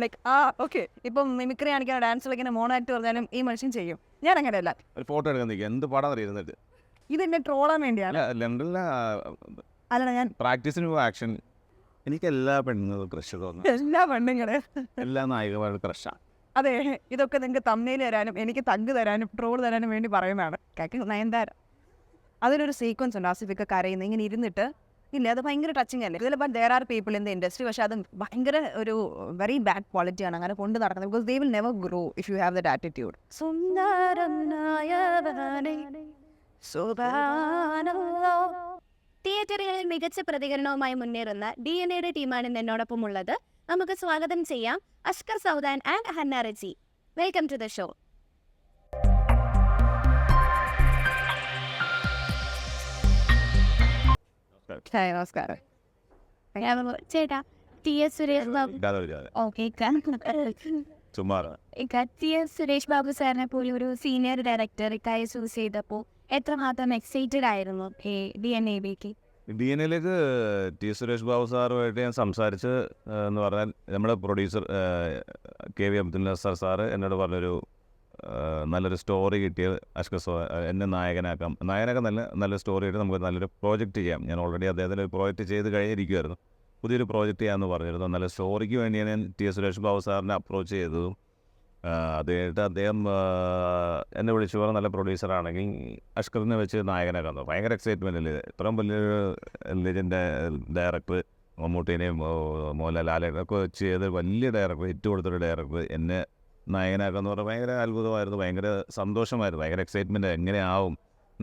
Like okay ഇപ്പം mimicry കാണിക്കാൻ dance കളിക്കുന്ന മോണാക്ട് പറഞ്ഞാലും ഈ മനുഷ്യൻ ചെയ്യും. ഞാൻ അങ്ങനെയല്ല. ഒരു ഫോട്ടോ എടുക്കാൻ നിൽക്കുക എന്ത് പാടാൻ അറിയുന്നിട്ട് ഇതെന്നെ ട്രോളാൻ വേണ്ടിയാണ്. ലണ്ടനിലെ അല്ല ഞാൻ പ്രാക്ടീസിന് ആക്ഷൻ എനിക്ക് എല്ലാ പെണ്ണുങ്ങളും ക്രഷ് തോന്നുന്നു. എല്ലാ പെണ്ണുങ്ങളെ എല്ലാ നായികമാരുടെ ക്രഷാണ്. അതെ, ഇതൊക്കെ നിങ്ങൾക്ക് തമ്മിൽ തരാനും എനിക്ക് തഗ് തരാനും ട്രോൾ തരാനും വേണ്ടി പറയുന്നതാണ്. നയൻതാര അതിലൊരു സീക്വൻസ് ഉണ്ട്, ആസിഫിക്ക കരയുന്നത് ഇങ്ങനെ ഇരുന്നിട്ട്. ഇല്ല, അത് ഭയങ്കര ടച്ചിങ് അല്ലേ. ഇതിൽ but there are people in the industry, പക്ഷേ അത് ഭയങ്കര ഒരു വെരി ബാഡ് ക്വാളിറ്റിയാണ് അങ്ങനെ കൊണ്ട് നടക്കുന്നത്. Because they will never grow if you have that attitude. തിയേറ്ററുകളിൽ മികച്ച പ്രതികരണവുമായി മുന്നേറുന്ന DNA ടീമാണ് എന്നോടൊപ്പം ഉള്ളത്. നമുക്ക് സ്വാഗതം ചെയ്യാം Ashkar Saudan and Hanna Reji. Welcome to the show. നമസ്കാരം. ചേട്ടാ TS സുരേഷ് ബാബു TS സുരേഷ് ബാബു സാറിനെ പോലെ ഒരു സീനിയർ ഡയറക്ടർ ഇക്കായെ ചൂസ് ചെയ്തപ്പോൾ എത്രമാത്രം എക്സൈറ്റഡ് ആയിരുന്നു DNA-ലേക്ക്? DNA-ലേക്ക് ടി സുരേഷ് ബാബു സാറുമായിട്ട് ഞാൻ സംസാരിച്ച് എന്ന് പറഞ്ഞാൽ നമ്മുടെ പ്രൊഡ്യൂസർ KV അബ്ദുൽ നസർ സാറ് എന്നോട് പറഞ്ഞൊരു നല്ലൊരു സ്റ്റോറി കിട്ടിയ അഷ്കർ എന്നെ നായകനാക്കാം നല്ല സ്റ്റോറി ആയിട്ട് നമുക്ക് നല്ലൊരു പ്രോജക്റ്റ് ചെയ്യാം. ഞാൻ ഓൾറെഡി അദ്ദേഹത്തിൻ്റെ ഒരു പ്രോജക്റ്റ് ചെയ്ത് കഴിഞ്ഞിരിക്കുമായിരുന്നു. പുതിയൊരു പ്രോജക്റ്റ് ചെയ്യാമെന്ന് പറഞ്ഞിരുന്നു. നല്ല സ്റ്റോറിക്ക് വേണ്ടിയാണ് ഞാൻ ടി സുരേഷ് ബാബു സാറിനെ അപ്രോച്ച് ചെയ്തതും. അത് കഴിഞ്ഞിട്ട് അദ്ദേഹം എന്നെ വിളിച്ചു പറഞ്ഞ നല്ല പ്രൊഡ്യൂസറാണെങ്കിൽ അഷ്കറിനെ വെച്ച് നായകനാക്കാൻ തോന്നും. ഭയങ്കര എക്സൈറ്റ്മെൻ്റ് അല്ലേ. ഇത്രയും വലിയൊരു ലെജൻഡ് ഡയറക്ടർ മമ്മൂട്ടീനെയും മോഹൻലാലിനെയും ഒക്കെ വെച്ച് ചെയ്ത് വലിയ ഡയറക്ടർ, ഹിറ്റ് കൊടുത്തൊരു ഡയറക്ടർ എന്നെ നായകനാക്കാന്ന് പറഞ്ഞാൽ ഭയങ്കര അത്ഭുതമായിരുന്നു, ഭയങ്കര സന്തോഷമായിരുന്നു, ഭയങ്കര എക്സൈറ്റ്മെൻറ്റ്. എങ്ങനെയാവും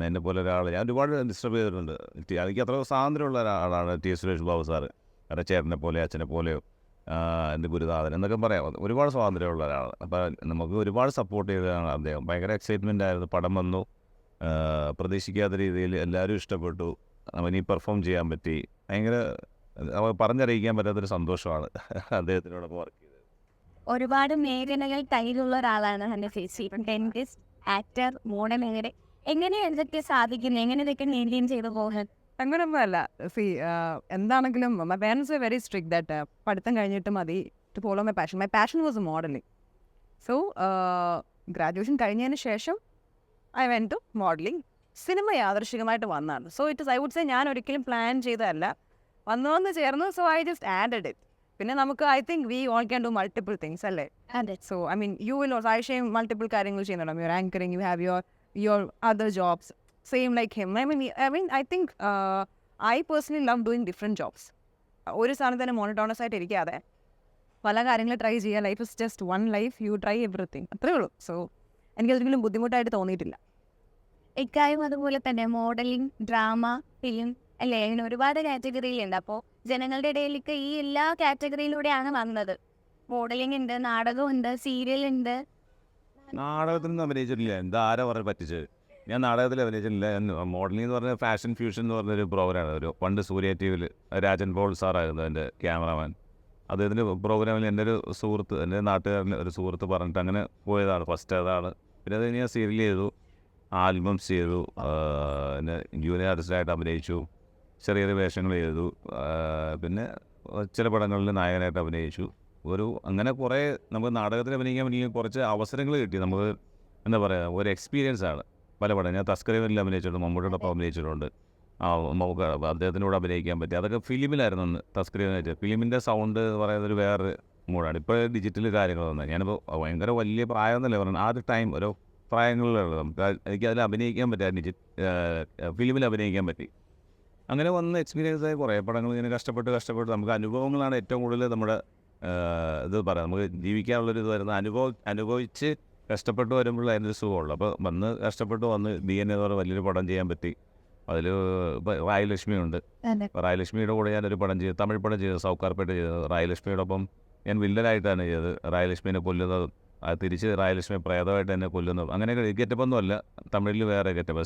എന്നെ പോലെ ഒരാൾ ഞാൻ ഒരുപാട് ഡിസ്റ്റർബ് ചെയ്തിട്ടുണ്ട്. എനിക്ക് അത്ര സ്വാതന്ത്ര്യമുള്ള ഒരാളാണ് ടി സുരേഷ് ബാബു സാറ്. അവരുടെ ചേട്ടനെ പോലെ അച്ഛനെ പോലെയോ എൻ്റെ ഗുരുനാഥൻ എന്നൊക്കെ പറയാം. ഒരുപാട് സ്വാതന്ത്ര്യമുള്ള ഒരാളാണ്. അപ്പോൾ നമുക്ക് ഒരുപാട് സപ്പോർട്ട് ചെയ്തതാണ് അദ്ദേഹം. ഭയങ്കര എക്സൈറ്റ്മെൻ്റ് ആയിരുന്നു. പടം വന്നു, പ്രതീക്ഷിക്കാത്ത രീതിയിൽ എല്ലാവരും ഇഷ്ടപ്പെട്ടു. അവനീ പെർഫോം ചെയ്യാൻ പറ്റി. ഭയങ്കര പറഞ്ഞറിയിക്കാൻ പറ്റാത്തൊരു സന്തോഷമാണ് അദ്ദേഹത്തിനോടൊപ്പം വർക്ക് ചെയ്തത്. ഒരുപാട് മേഖലകൾ കയ്യിലുള്ള ഒരാളാണ് എൻ്റെ ചേച്ചി. ഡെന്റിസ്റ്റ്, ആക്ടർ, മോഡൽ, എങ്ങനെ ഇതൊക്കെ സാധിക്കുന്നു? എങ്ങനെ ഇതൊക്കെ മെയിൻറ്റെയിൻ ചെയ്ത് പോകാൻ? അങ്ങനെയൊന്നും അല്ല. എന്താണെങ്കിലും my parents were very strict that പഠിത്തം കഴിഞ്ഞിട്ട് മതി to follow my passion. My passion was modelling. So graduation കഴിഞ്ഞതിന് ശേഷം I went to modelling. Cinema യാദൃശികമായിട്ട് വന്നതാണ്. So it is I would say ഞാൻ ഒരിക്കലും പ്ലാൻ ചെയ്തതല്ല, വന്നു ചേർന്നു. So I just added it. പിന്നെ നമുക്ക് I think we all can do multiple things അല്ലേ. So I mean you will also ആയിഷയും മൾട്ടിപ്പിൾ കാര്യങ്ങൾ ചെയ്യുന്നുണ്ടാവും. You are anchoring, you have your other jobs same like him. I think I personally love doing different jobs. ഒരു സാധനം തന്നെ monotonous ആയിട്ട് ഇരിക്കാതെ പല കാര്യങ്ങൾ ട്രൈ ചെയ്യുക. Life is just one life, you try everything, അത്രേ ഉള്ളൂ. സോ എനിക്കതൊരിക്കലും ബുദ്ധിമുട്ടായിട്ട് തോന്നിയിട്ടില്ല. ഇക്കായും അതുപോലെ തന്നെ മോഡലിംഗ്, ഡ്രാമ, ഫിലിം അല്ലേ, അങ്ങനെ ഒരുപാട് കാറ്റഗറിയിലുണ്ട്. അപ്പോൾ ജനങ്ങളുടെ ഇടയിലേക്ക് ഈ എല്ലാ കാറ്റഗറിയിലൂടെയാണ് വന്നത്. മോഡലിംഗ് ഉണ്ട്, നാടകമുണ്ട്, സീരിയലുണ്ട്. നാടകത്തിനൊന്നും അഭിനയിച്ചിട്ടില്ല. എന്താ ആരാ പറഞ്ഞ് പറ്റിച്ചത്? ഞാൻ നാടകത്തിൽ അഭിനയിച്ചിട്ടില്ല. മോഡലിംഗ് എന്ന് പറഞ്ഞാൽ ഫാഷൻ ഫ്യൂഷൻ എന്ന് പറഞ്ഞൊരു പ്രോഗ്രാമാണ്. ഒരു പണ്ട് സൂര്യ TV-ൽ രാജൻ പോൾ സാറായിരുന്നു എൻ്റെ ക്യാമറാമാൻ. അദ്ദേഹത്തിൻ്റെ പ്രോഗ്രാമിൽ എൻ്റെ ഒരു സുഹൃത്ത്, എൻ്റെ നാട്ടുകാരൻ്റെ ഒരു സുഹൃത്ത് പറഞ്ഞിട്ട് അങ്ങനെ പോയതാണ്. ഫസ്റ്റ് അതാണ്. പിന്നെ അത് ഞാൻ സീരിയൽ ചെയ്തു, ആൽബംസ് ചെയ്തു, പിന്നെ ജൂനിയർ ആർട്ടിസ്റ്റായിട്ട് അഭിനയിച്ചു, ചെറിയ ചെറിയ വേഷങ്ങൾ ചെയ്തു, പിന്നെ ചില പടങ്ങളിൽ നായകനായിട്ട് അഭിനയിച്ചു. അങ്ങനെ കുറേ നമുക്ക് നാടകത്തിൽ അഭിനയിക്കാൻ പറ്റിയ കുറച്ച് അവസരങ്ങൾ കിട്ടി. നമുക്ക് എന്താ പറയുക, ഒരു എക്സ്പീരിയൻസാണ്. പല പടം ഞാൻ തസ്കരയിൽ അഭിനയിച്ചിട്ടുണ്ട്, മമ്മൂട്ടിയോടൊപ്പം അഭിനയിച്ചിട്ടുണ്ട്. നമുക്ക് അദ്ദേഹത്തിനോട് അഭിനയിക്കാൻ പറ്റി. അതൊക്കെ ഫിലിമിലായിരുന്നു അന്ന് തസ്കരയിൽ വെച്ചാൽ. ഫിലിമിൻ്റെ സൗണ്ട് എന്ന് പറയുന്നത് ഒരു വേറൊരു മൂഡാണ്. ഇപ്പോൾ ഡിജിറ്റൽ കാര്യങ്ങൾ തന്നെ. ഞാനിപ്പോൾ ഭയങ്കര വലിയ പ്രായമൊന്നുമല്ല പറഞ്ഞത്, ആ ഒരു ടൈം ഓരോ പ്രായങ്ങളിലുള്ളത് നമുക്ക് എനിക്കതിൽ അഭിനയിക്കാൻ പറ്റി, ഫിലിമിൽ അഭിനയിക്കാൻ പറ്റി. അങ്ങനെ വന്ന എക്സ്പീരിയൻസായി കുറേ പടങ്ങൾ ഇങ്ങനെ കഷ്ടപ്പെട്ട് നമുക്ക് അനുഭവങ്ങളാണ് ഏറ്റവും കൂടുതൽ നമ്മുടെ ഇത് പറയാം. നമുക്ക് ജീവിക്കാനുള്ളൊരു ഇത് വരുന്ന അനുഭവിച്ച് കഷ്ടപ്പെട്ട് വരുമ്പോൾ അതിൻ്റെ ഒരു സുഖമുള്ളൂ. അപ്പോൾ കഷ്ടപ്പെട്ട് വന്ന് DNA എന്ന് പറഞ്ഞ വലിയൊരു പടം ചെയ്യാൻ പറ്റി. അതിൽ റായലക്ഷ്മി ഉണ്ട്. റായലക്ഷ്മിയുടെ കൂടെ ഞാനൊരു പടം ചെയ്തു, തമിഴ് പടം ചെയ്തു, സൗക്കാർപേട്ട ചെയ്തത്. റായലക്ഷ്മിയോടൊപ്പം ഞാൻ വില്ലനായിട്ടാണ് ചെയ്തത്. റായലക്ഷ്മിനെ കൊല്ലുന്നത്, തിരിച്ച് റായലക്ഷ്മി പ്രേതമായിട്ട് എന്നെ കൊല്ലുന്നത്. അങ്ങനെ ഗെറ്റപ്പൊന്നും അല്ല, തമിഴിൽ വേറെ ഗെറ്റപ്പ്,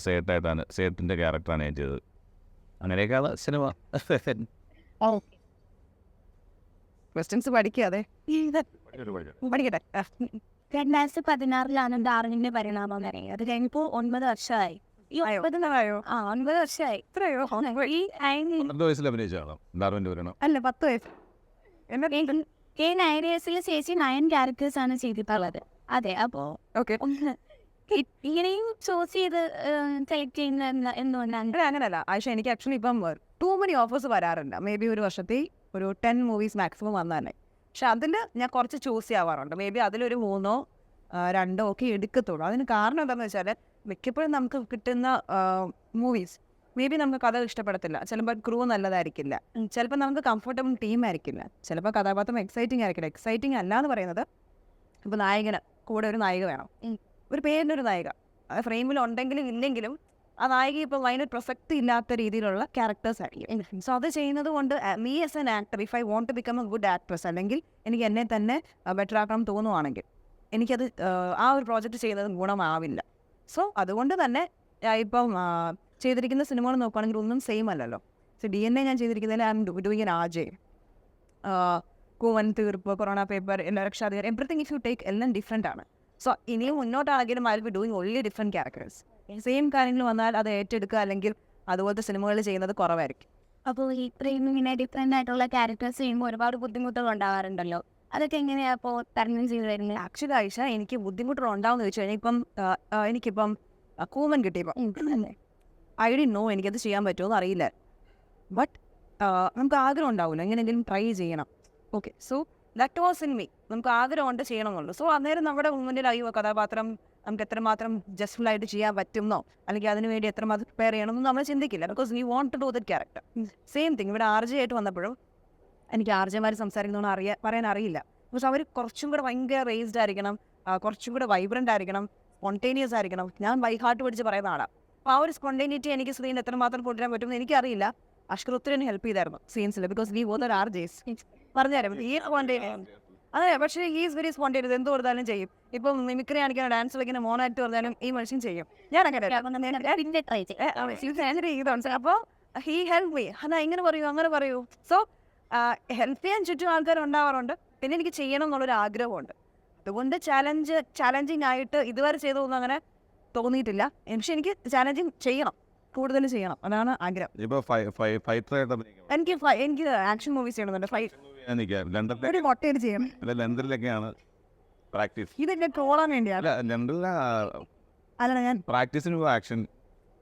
സേട്ടിൻ്റെ ക്യാരക്ടറാണ് ഞാൻ ചെയ്തത്. അങ്ങനെയൊക്കെയാണ് സിനിമ. ക്വസ്റ്റ്യൻസ് പഠിക്കാതെ പഠിക്കട്ടെ. 2016 ഡാർവിൻ്റെ പരിണാമം വരെ. അത് കഴിഞ്ഞപ്പോൾ 9 വർഷമായി. ഈ 9 വർഷമായി. ഇത്രയോ? ഈ 12 വയസ്സിൽ അഭിനയിച്ചാണോ ഡാർവിൻ്റെ പരിണാമം? അല്ല, 10 വയസ്സ്. K9 yearsൽ ചേച്ചി 9 ക്യാരക്ടേഴ്സ് ആണ് ചെയ്തിട്ടുള്ളത്. അതെ, അപ്പോൾ ഓക്കെ, ഇങ്ങനെയും ചൂസ് ചെയ്ത് സെലക്ട് ചെയ്യുന്ന എന്തുകൊണ്ടാണ്? അങ്ങനെയല്ല ആയിഷ. എനിക്ക് ആക്ച്വലി ഇപ്പം ടൂ മെനി ഓഫേഴ്സ് വരാറുണ്ട്. മേ ബി ഒരു വർഷത്തിൽ ഒരു 10 മൂവീസ് മാക്സിമം വന്നു തന്നെ. പക്ഷെ അതിൽ ഞാൻ കുറച്ച് ചൂസ് ചെയ്യാവാറുണ്ട്. മേ ബി അതിലൊരു 3 or 2 ഒക്കെ എടുക്കത്തുള്ളൂ. അതിന് കാരണം എന്താണെന്ന് വെച്ചാൽ മിക്കപ്പോഴും നമുക്ക് കിട്ടുന്ന മൂവീസ് മേ ബി നമുക്ക് കഥ ഇഷ്ടപ്പെടത്തില്ല. ചിലപ്പോൾ ക്രൂ നല്ലതായിരിക്കില്ല, ചിലപ്പോൾ നമുക്ക് കംഫർട്ടബിൾ ടീം ആയിരിക്കില്ല, ചിലപ്പോൾ കഥാപാത്രം എക്സൈറ്റിംഗ് ആയിരിക്കില്ല. എക്സൈറ്റിംഗ് അല്ല എന്ന് പറയുന്നത് ഇപ്പോൾ നായകന് കൂടെ ഒരു നായിക വേണം, ഒരു പേരിനൊരു നായിക ഫ്രെയിമിൽ ഉണ്ടെങ്കിലും ഇല്ലെങ്കിലും ആ നായിക ഇപ്പോൾ അതിനൊരു പ്രസക്തി ഇല്ലാത്ത രീതിയിലുള്ള ക്യാരക്ടേഴ്സ് ആയിരിക്കും. സോ അത് ചെയ്യുന്നത് കൊണ്ട് me as an actor, if I want to become a good actress, അല്ലെങ്കിൽ എനിക്ക് എന്നെ തന്നെ ബെറ്റർ ആക്കണം തോന്നുവാണെങ്കിൽ എനിക്കത് ആ ഒരു പ്രോജക്റ്റ് ചെയ്യുന്നത് ഗുണമാവില്ല. സോ അതുകൊണ്ട് തന്നെ ഇപ്പം ചെയ്തിരിക്കുന്ന സിനിമകൾ നോക്കുകയാണെങ്കിൽ ഒന്നും സെയിം അല്ലല്ലോ. സോ DNA ഞാൻ ചെയ്തിരിക്കുന്നതിൽ I am doing an RJ, കൂവൻ, തീർപ്പ്, കൊറോണ പേപ്പർ, എല്ലാ രക്ഷാധികാരി, എവറിത്തിങ് ഇഫ് യു ടേക്ക് എല്ലാം ഡിഫറെൻ്റ് ആണ്. സോ ഇനിയും മുന്നോട്ടാണെങ്കിലും I will be doing only different characters. Same കാര്യങ്ങൾ വന്നാൽ അത് ഏറ്റെടുക്കുക അല്ലെങ്കിൽ അതുപോലത്തെ സിനിമകൾ ചെയ്യുന്നത് കുറവായിരിക്കും. അപ്പോൾ ഇത്രയും ഇങ്ങനെ ഡിഫറെൻ്റ് ആയിട്ടുള്ള ക്യാരക്ടേഴ്സ് ചെയ്യുമ്പോൾ ഒരുപാട് ബുദ്ധിമുട്ടുകൾ ഉണ്ടാവാറുണ്ടല്ലോ. അതൊക്കെ എങ്ങനെയാണ് അപ്പോൾ തരണം ചെയ്ത് വരുന്നത്? ആക്ച്വലി ആയിഷ, എനിക്ക് ബുദ്ധിമുട്ടുകൾ ഉണ്ടാവുമെന്ന് ചോദിച്ചു കഴിഞ്ഞാൽ ഇപ്പം എനിക്കിപ്പം കൂവൻ കിട്ടിയപ്പം ഐ ഡി നോ എനിക്കത് ചെയ്യാൻ പറ്റുമോ അറിയില്ല. ബട്ട് നമുക്ക് ആഗ്രഹം ഉണ്ടാവില്ല എങ്ങനെയെങ്കിലും ട്രൈ ചെയ്യണം. Okay, so that was in me. നമുക്ക് ആഗ്രഹമുണ്ട് ചെയ്യണം എന്നുള്ളൂ. സോ അന്നേരം നമ്മുടെ മുന്നിൽ അയ്യോ കഥാപാത്രം നമുക്ക് എത്രമാത്രം ജസ്റ്റ്ഫുൾ ആയിട്ട് ചെയ്യാൻ പറ്റുന്നോ അല്ലെങ്കിൽ അതിനുവേണ്ടി എത്രമാത്രം പ്രിപ്പയർ ചെയ്യണമെന്ന് നമ്മൾ ചിന്തിക്കില്ല. Because we want to do that character. Same thing ഇവിടെ RJ ആയിട്ട് വന്നപ്പോഴും എനിക്ക് RJ സംസാരിക്കുന്നതുകൊണ്ട് പറയാൻ അറിയില്ല. ബിക്കോസ് അവർ കുറച്ചും കൂടെ ഭയങ്കര റേസ്ഡ് ആയിരിക്കണം, കുറച്ചും കൂടെ വൈബ്രൻ്റ് ആയിരിക്കണം, സ്പോണ്ടേനിയസ് ആയിരിക്കണം. ഞാൻ ബൈ ഹാർട്ട് പഠിച്ച് പറയുന്ന ആളാണ്. അപ്പോൾ ആ ഒരു സ്പോണ്ടേനിറ്റി എനിക്ക് സ്ക്രീനിൽ എത്രമാത്രം കൊണ്ടുവരാൻ പറ്റുമെന്ന് എനിക്കറിയില്ല. അഷ്കർ ഒത്തിരി ഹെൽപ്പ് ചെയ്തായിരുന്നു സീൻസിൽ, ബിക്കോസ് വി ബോത്ത് RJs. പറഞ്ഞുതരാം ഈ സ്പോണ്ടേനിയസ്. അതെ, പക്ഷേ ഈ ഈസ് വെരി സ്പോണ്ടേനിയസ്. എന്ത് കൊടുത്താലും ചെയ്യും. ഇപ്പം മിമിക്രി കാണിക്കാൻ, ഡാൻസ് കളിക്കുന്ന, മോണായിട്ട് പറഞ്ഞാലും ഈ മനുഷ്യൻ ചെയ്യും. ഞാൻ അങ്ങനെ അപ്പോൾ ഹീ ഹെൽപ്പ് മീ. അതാ ഇങ്ങനെ പറയൂ അങ്ങനെ പറയൂ. സോ ഹെൽപ്പ് ചെയ്യാൻ ചുറ്റും ആൾക്കാർ ഉണ്ടാവാറുണ്ട്. പിന്നെ എനിക്ക് ചെയ്യണം എന്നുള്ളൊരു ആഗ്രഹമുണ്ട്. അതുകൊണ്ട് ചാലഞ്ചിങ് ആയിട്ട് ഇതുവരെ ചെയ്തതൊന്നും അങ്ങനെ തോന്നിയിട്ടില്ല. പക്ഷെ എനിക്ക് ചാലഞ്ചിങ് ചെയ്യണം, കൂടുതൽ ചെയ്യണം, അതാണ് ആഗ്രഹം. എനിക്ക് ആക്ഷൻ മൂവീസ് ചെയ്യണമെന്നുണ്ട്. ഒരു മൊട്ടയിൽ ചെയ്യണം. ലണ്ടനിലൊക്കെയാണ് പ്രാക്ടീസ്. ഇതെന്നെ ട്രോളാൻ വേണ്ടിയാണ്. അല്ല ഞാൻ പ്രാക്ടീസിന് ആക്ഷൻ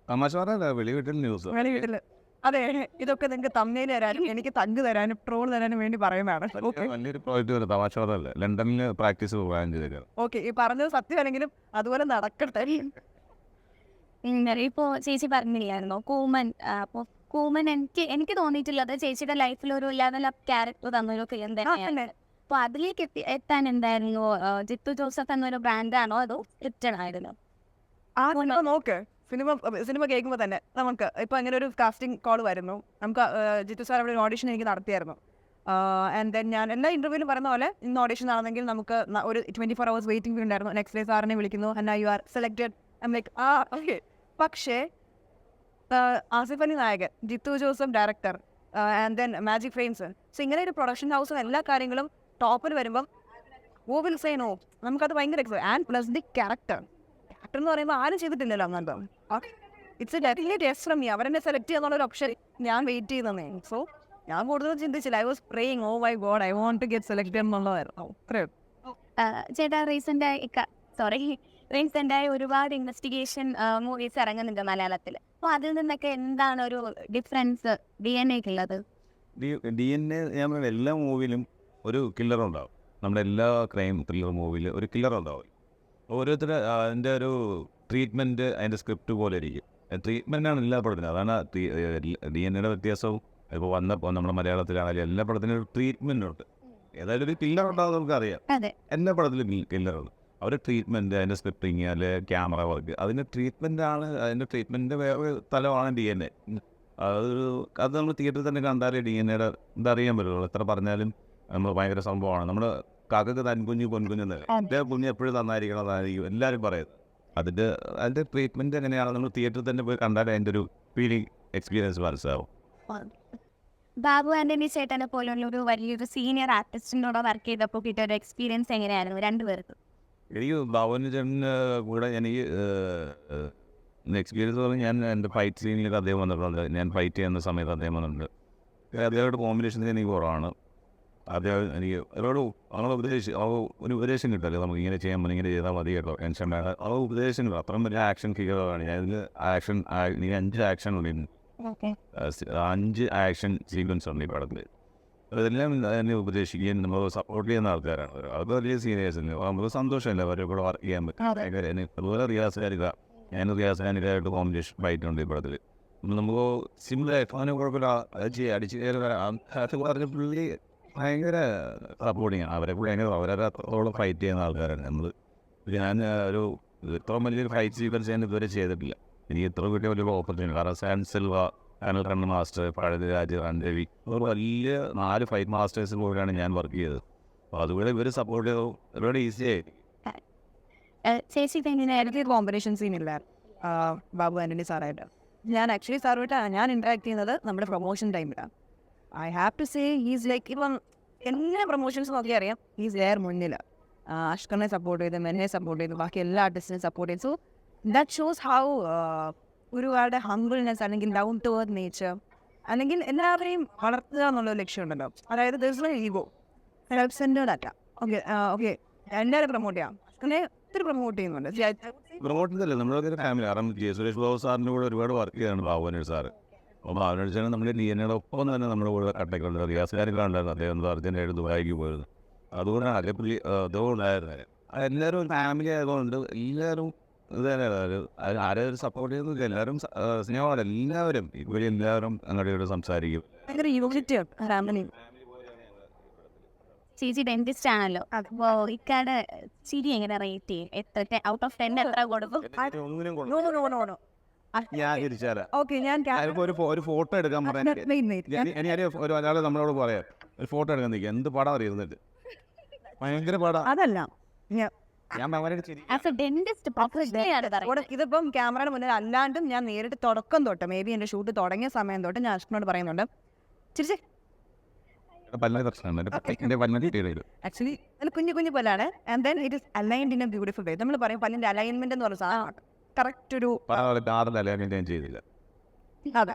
തമാശ പറഞ്ഞ വെളി വീട്ടിൽ ന്യൂസ് വീട്ടില്. അതെ, ഇതൊക്കെ നിങ്ങൾക്ക് തമ്മിൽ തരാനും എനിക്ക് തങ്ക് തരാനും ട്രോൾ തരാനും വേണ്ടി പറയുന്നതാണ്. വലിയൊരു പ്രോജക്റ്റ് വരും. തമാശ പറഞ്ഞല്ല, ലണ്ടനിൽ പ്രാക്ടീസ് പ്ലാൻ ചെയ്തേക്കാം. ഓക്കെ, ഈ പറഞ്ഞത് സത്യമല്ലെങ്കിലും അതുപോലെ നടക്കട്ടെ. ഇപ്പോൾ ചേച്ചി പറഞ്ഞില്ലായിരുന്നോ കൂമൻ? അപ്പോൾ കൂമൻ എനിക്ക് തോന്നിയിട്ടുള്ളത് ചേച്ചിയുടെ ലൈഫിൽ ഒരു ലെവൽ അപ്പ് ക്യാരക്ടർ തന്നൊരു ഫിലിം തന്നെയാണ്. അപ്പോൾ അതിലേക്ക് എത്താൻ എന്തായിരുന്നു ജിത്തു ജോസഫ് എന്നൊരു ബ്രാൻഡാണോ അതോ സ്ക്രിപ്റ്റഡ് ആയിരുന്നു? നോക്ക്, സിനിമ കേൾക്കുമ്പോൾ തന്നെ നമുക്ക് ഇപ്പം അങ്ങനെ ഒരു കാസ്റ്റിംഗ് കോൾ വരുന്നു. നമുക്ക് ജിത്തു സാർ അവിടെ ഒരു ഓഡിഷൻ എനിക്ക് നടത്തിയായിരുന്നു. ആൻഡ് ദെൻ ഞാൻ എല്ലാ ഇൻ്റർവ്യൂവിലും പറയുന്ന പോലെ ഇന്ന് ഓഡിഷൻ നടന്നെങ്കിൽ നമുക്ക് ഒരു 24 hours വെയിറ്റിംഗ് പീരീഡ് ഉണ്ടായിരുന്നു. നെക്സ്റ്റ് ഡേ സാറിനെ വിളിക്കുന്നു, and you are selected. I like okay. പക്ഷേ ആസിഫ് അലി നായകൻ, Jeethu Joseph director, and then Magic Frames, so ഇങ്ങനെ ഒരു പ്രൊഡക്ഷൻ ഹൗസും എല്ലാ കാര്യങ്ങളും ടോപ്പിൽ വരുമ്പം വോ വിൽ സേ നോ? നമുക്കത് ഭയങ്കര ആൻഡ് പ്ലസ് ദി ക്യാരക്ടർ എന്ന് പറയുമ്പോൾ ആരും ചെയ്തിട്ടില്ലല്ലോ അങ്ങനത്തെ. It's definitely yes from me. അവരെന്നെ സെലക്ട് ചെയ്യാന്നുള്ളൊരു ഓപ്ഷൻ ഞാൻ വെയിറ്റ് ചെയ്യുന്നതേ. സോ ഞാൻ കൂടുതൽ ചിന്തിച്ചില്ല. I was praying, oh my God, I want to get selected എന്നുള്ളതായിരുന്നു. അത്രയും. ചേട്ടാ റീസെൻ്റായി ഒരുപാട് ഇൻവെസ്റ്റിഗേഷൻ മൂവീസ് ഇറങ്ങുന്നുണ്ട് മലയാളത്തിൽ. അപ്പോൾ അതിൽ നിന്നൊക്കെ എന്താണ് ഒരു ഡിഫറൻസ് DNA-ക്കുള്ളത്? DNA ഞാൻ പറയുന്നത് എല്ലാ മൂവിയിലും ഒരു കില്ലർ ഉണ്ടാവും. നമ്മുടെ എല്ലാ ക്രൈം ത്രില്ലർ മൂവിയിലും ഒരു കില്ലർ ഉണ്ടാവും. ഓരോരുത്തർ അതിൻ്റെ ഒരു ട്രീറ്റ്മെൻറ്റ് അതിൻ്റെ സ്ക്രിപ്റ്റ് പോലെ ഇരിക്കും. ട്രീറ്റ്മെൻറ്റാണ് എല്ലാ പടത്തിനും. അതാണ് DNA-യുടെ വ്യത്യാസവും. ഇപ്പോൾ വന്നപ്പോൾ നമ്മുടെ മലയാളത്തിലാണെങ്കിലും എല്ലാ പടത്തിനും ഒരു ട്രീറ്റ്മെൻറ്റ് ഉണ്ട്. ഏതായാലും ഒരു കില്ലർ ഉണ്ടാവും നമുക്കറിയാം. എല്ലാ പടത്തിലും കില്ലറുണ്ട്. അവരുടെ ട്രീറ്റ്മെൻറ്റ്, അതിൻ്റെ സ്ക്രിപ്റ്റിങ്, അല്ലെങ്കിൽ ക്യാമറ വർക്ക്, അതിൻ്റെ ട്രീറ്റ്മെൻറ്റാണ്. അതിൻ്റെ ട്രീറ്റ്മെൻറ്റിൻ്റെ വേറെ തലമാണ് DNA. അത് നമ്മൾ തിയേറ്ററിൽ തന്നെ കണ്ടാലേ DNA-യുടെ ഇതറിയാൻ പറ്റുള്ളൂ. എത്ര പറഞ്ഞാലും നമ്മൾ ഭയങ്കര സംഭവമാണ്. നമ്മുടെ കാക്കക്ക് തൻകുഞ്ഞ് പൊൻകുഞ്ഞെന്ന്, എൻ്റെ കുഞ്ഞ് എപ്പോഴും നന്നായിരിക്കണം എന്നായിരിക്കും എല്ലാവരും പറയുന്നത്. അതിൻ്റെ ട്രീറ്റ്മെൻറ്റ് എങ്ങനെയാണ് നമ്മൾ തിയേറ്ററിൽ തന്നെ പോയി കണ്ടാലേ അതിൻ്റെ ഒരു ഫീലിംഗ് എക്സ്പീരിയൻസ് മനസ്സിലാവും. ബാബു ആൻ്റണി ചേട്ടനെ പോലുള്ള ഒരു വലിയൊരു സീനിയർ ആർട്ടിസ്റ്റിനോട് വർക്ക് ചെയ്തപ്പോൾ കിട്ടിയ ഒരു എക്സ്പീരിയൻസ് എങ്ങനെയായിരുന്നു രണ്ടുപേർക്കും? എനിക്ക് ബാബുവിൻ്റെ ചേട്ടന് കൂടെ എനിക്ക് എക്സ്പീരിയൻസ് പറഞ്ഞാൽ ഞാൻ എൻ്റെ ഫൈറ്റ് സീനിലൊക്കെ അദ്ദേഹം വന്നിട്ടുണ്ട്. ഞാൻ ഫൈറ്റ് ചെയ്യുന്ന സമയത്ത് അദ്ദേഹം വന്നിട്ടുണ്ട്. അദ്ദേഹമായിട്ട് കോമ്പിനേഷൻസ് എനിക്ക് കുറവാണ്. അദ്ദേഹം എനിക്ക് അവരോട് ഒരു ഉപദേശം കിട്ടുമല്ലോ, നമുക്ക് ഇങ്ങനെ ചെയ്യാൻ പറ്റും, ഇങ്ങനെ ചെയ്താൽ മതി കേട്ടോ, ടെൻഷൻ വേണ്ട, ആ ഉപദേശം കിട്ടും. അത്രയും വലിയ ആക്ഷൻ ഫിഗറാണ് ഞാൻ. ഇതിൽ ആക്ഷൻ 5 ആക്ഷൻ ഉണ്ട്, 5 ആക്ഷൻ സീക്വൻസ് ഉണ്ട് ഈ പടത്തിൽ. അതെല്ലാം എന്നെ ഉപദേശിക്കുകയും നമ്മൾ സപ്പോർട്ട് ചെയ്യുന്ന ആൾക്കാരാണ്. അത് വലിയ സീനിയേഴ്സ് അല്ലേ, നമുക്ക് സന്തോഷമല്ലേ അവരെ കൂടെ വർക്ക് ചെയ്യാൻ പറ്റും. അതുപോലെ റിയാസ് ഖാനിക്കായിട്ട് കോമ്പറ്റീഷൻ ഫൈറ്റ് ഉണ്ട് ഈ പടത്തിൽ. നമുക്ക് സിമ്പിളായിട്ട് അങ്ങനെ കുഴപ്പമില്ല, അത് ചെയ്യുക, അടിച്ച് അത് പറഞ്ഞ പുള്ളി ഭയങ്കര സപ്പോർട്ടിങ് ആണ്. അവരെ കൂടെ അവരെ അത്രത്തോളം ഫൈറ്റ് ചെയ്യുന്ന ആൾക്കാരാണ് നമ്മൾ. ഞാൻ ഒരു ഇത്രയും വലിയൊരു ഫൈറ്റ് സീക്വൻസ് ഞാൻ ഇതുവരെ ചെയ്തിട്ടില്ല. എനിക്ക് ഇത്ര കിട്ടിയ വലിയൊരു ഓപ്പർച്യൂണിറ്റി. കാരണം സാൻ സിൽവ, അനിൽ റൺ മാസ്റ്റർ, പഴയരാജ്, രൺരവി, ഒരു വലിയ 4 ഫൈറ്റ് മാസ്റ്റേഴ്സിൽ കൂടെയാണ് ഞാൻ വർക്ക് ചെയ്തത്. അപ്പോൾ അതുകൂടെ ഇവർ സപ്പോർട്ട് ചെയ്തു, ഒരുപാട് ഈസി ആയിരിക്കും. ചേച്ചി എനിക്ക് കോമ്പറ്റീഷൻ സീൻ ഇല്ല ബാബു ആൻ്റണി സാറായിട്ട്. ഞാൻ ആക്ച്വലി സാറുമായിട്ട് ഞാൻ ഇൻട്രാക്ട് ചെയ്യുന്നത് നമ്മുടെ പ്രൊമോഷൻ ടൈമിലാണ്. I have to say he's like, ഇപ്പം എല്ലാ പ്രൊമോഷൻസ് നോക്കി അറിയാം, ഹീസ് എയർ മുന്നിൽ. അഷ്കറിനെ സപ്പോർട്ട് ചെയ്ത്, മെന്നെ സപ്പോർട്ട് ചെയ്തു, ബാക്കി എല്ലാ ആർട്ടിസ്റ്റിനെയും സപ്പോർട്ട് ചെയ്തു. സോ ദാറ്റ് ഷോസ് ഹൗ ഒരുപാട് ഹംബിൾനെസ് അല്ലെങ്കിൽ ഡൗൺ ടു എർത്ത് നേച്ചർ, അല്ലെങ്കിൽ എല്ലാവരെയും വളർത്തുക എന്നുള്ള ലക്ഷ്യം ഉണ്ടല്ലോ. അതായത് ദിവസം ഈഗോ സെൽഫ് സെൻറ്റേർഡ് അല്ല. ഓക്കെ എല്ലാവരും പ്രൊമോട്ട് ചെയ്യാം, അഷ്കറിനെ ഒത്തിരി പ്രൊമോട്ട് ചെയ്യുന്നുണ്ട്. പ്രൊമോട്ട് ചെയ്തല്ലേ നമ്മളൊക്കെ ഫാമിലി. കാരണം സുരേഷ് ബാബു സാറിൻ്റെ കൂടെ ഒരുപാട് വർക്ക് ചെയ്യാണ് ബാബുവിനോട് സാറ്. അപ്പോൾ ബാബുവിനോട് സാറിന് നമ്മുടെ DNA ഒപ്പം തന്നെ നമ്മുടെ കൂടെ കട്ടക്കുണ്ട്. റിയാസ് ഖാനിക്കാണ്ടായിരുന്നു അദ്ദേഹം അർജൻറ്റായിട്ട് ദുബായിക്ക് പോയത്. അതുകൊണ്ടാണ് അതേ പുള്ളി അതുകൊണ്ടായിരുന്നു. എല്ലാവരും ഒരു ഫാമിലി ആയതുകൊണ്ട് എല്ലാവരും ഇത് തന്നെയാണ്. ആരും സപ്പോർട്ട് ചെയ്യുന്നില്ല, എല്ലാവരും സ്നേഹമാണ്. എല്ലാവരും ഇവിടെ എല്ലാവരും അങ്ങോട്ട് സംസാരിക്കും. ഭയങ്കര യൂണിറ്റിയാണ് ഫാമിലി. ചേച്ചി ഡെന്റിസ്റ്റ് ആണല്ലോ, അപ്പോ ഇക്കാടെ ചിരി എങ്ങനെ റേറ്റ് ചെയ്യും? എത്ര ഔട്ട് ഓഫ് 10 എത്ര കൊടുക്കും? ഞാൻ തിരിച്ചാല ഓക്കെ, ഞാൻ ഒരു ഫോട്ടോ എടുക്കാൻ പറയാൻ ഒരാളെ നമ്മളോട് പറയാം, ഒരു ഫോട്ടോ എടുക്കാൻ നിൽക്കുക, എന്ത് പടം അറിയുന്നിട്ട് ഭയങ്കര പടം. അതല്ല ഇതിപ്പം ക്യാമറയുടെ മുന്നിൽ അല്ലാണ്ടും ഞാൻ നേരിട്ട് തുടക്കം തൊട്ട് മേ ബി എന്റെ ഷൂട്ട് തുടങ്ങിയ സമയം തൊട്ട് ഞാൻ അഷ്കറിനോട് പറയുന്നുണ്ട്, ചിരിച്ചേ. ആക്ച്വലി അതിൽ കുഞ്ഞു കുഞ്ഞു പല്ലാണ്. And then it is aligned in a beautiful way. നമ്മൾ പറയും പല്ലിന്റെ അലൈൻമെന്റ് എന്ന് പറഞ്ഞ സാധനം കറക്റ്റ് ഒരു ചെയ്തില്ല. അതെ,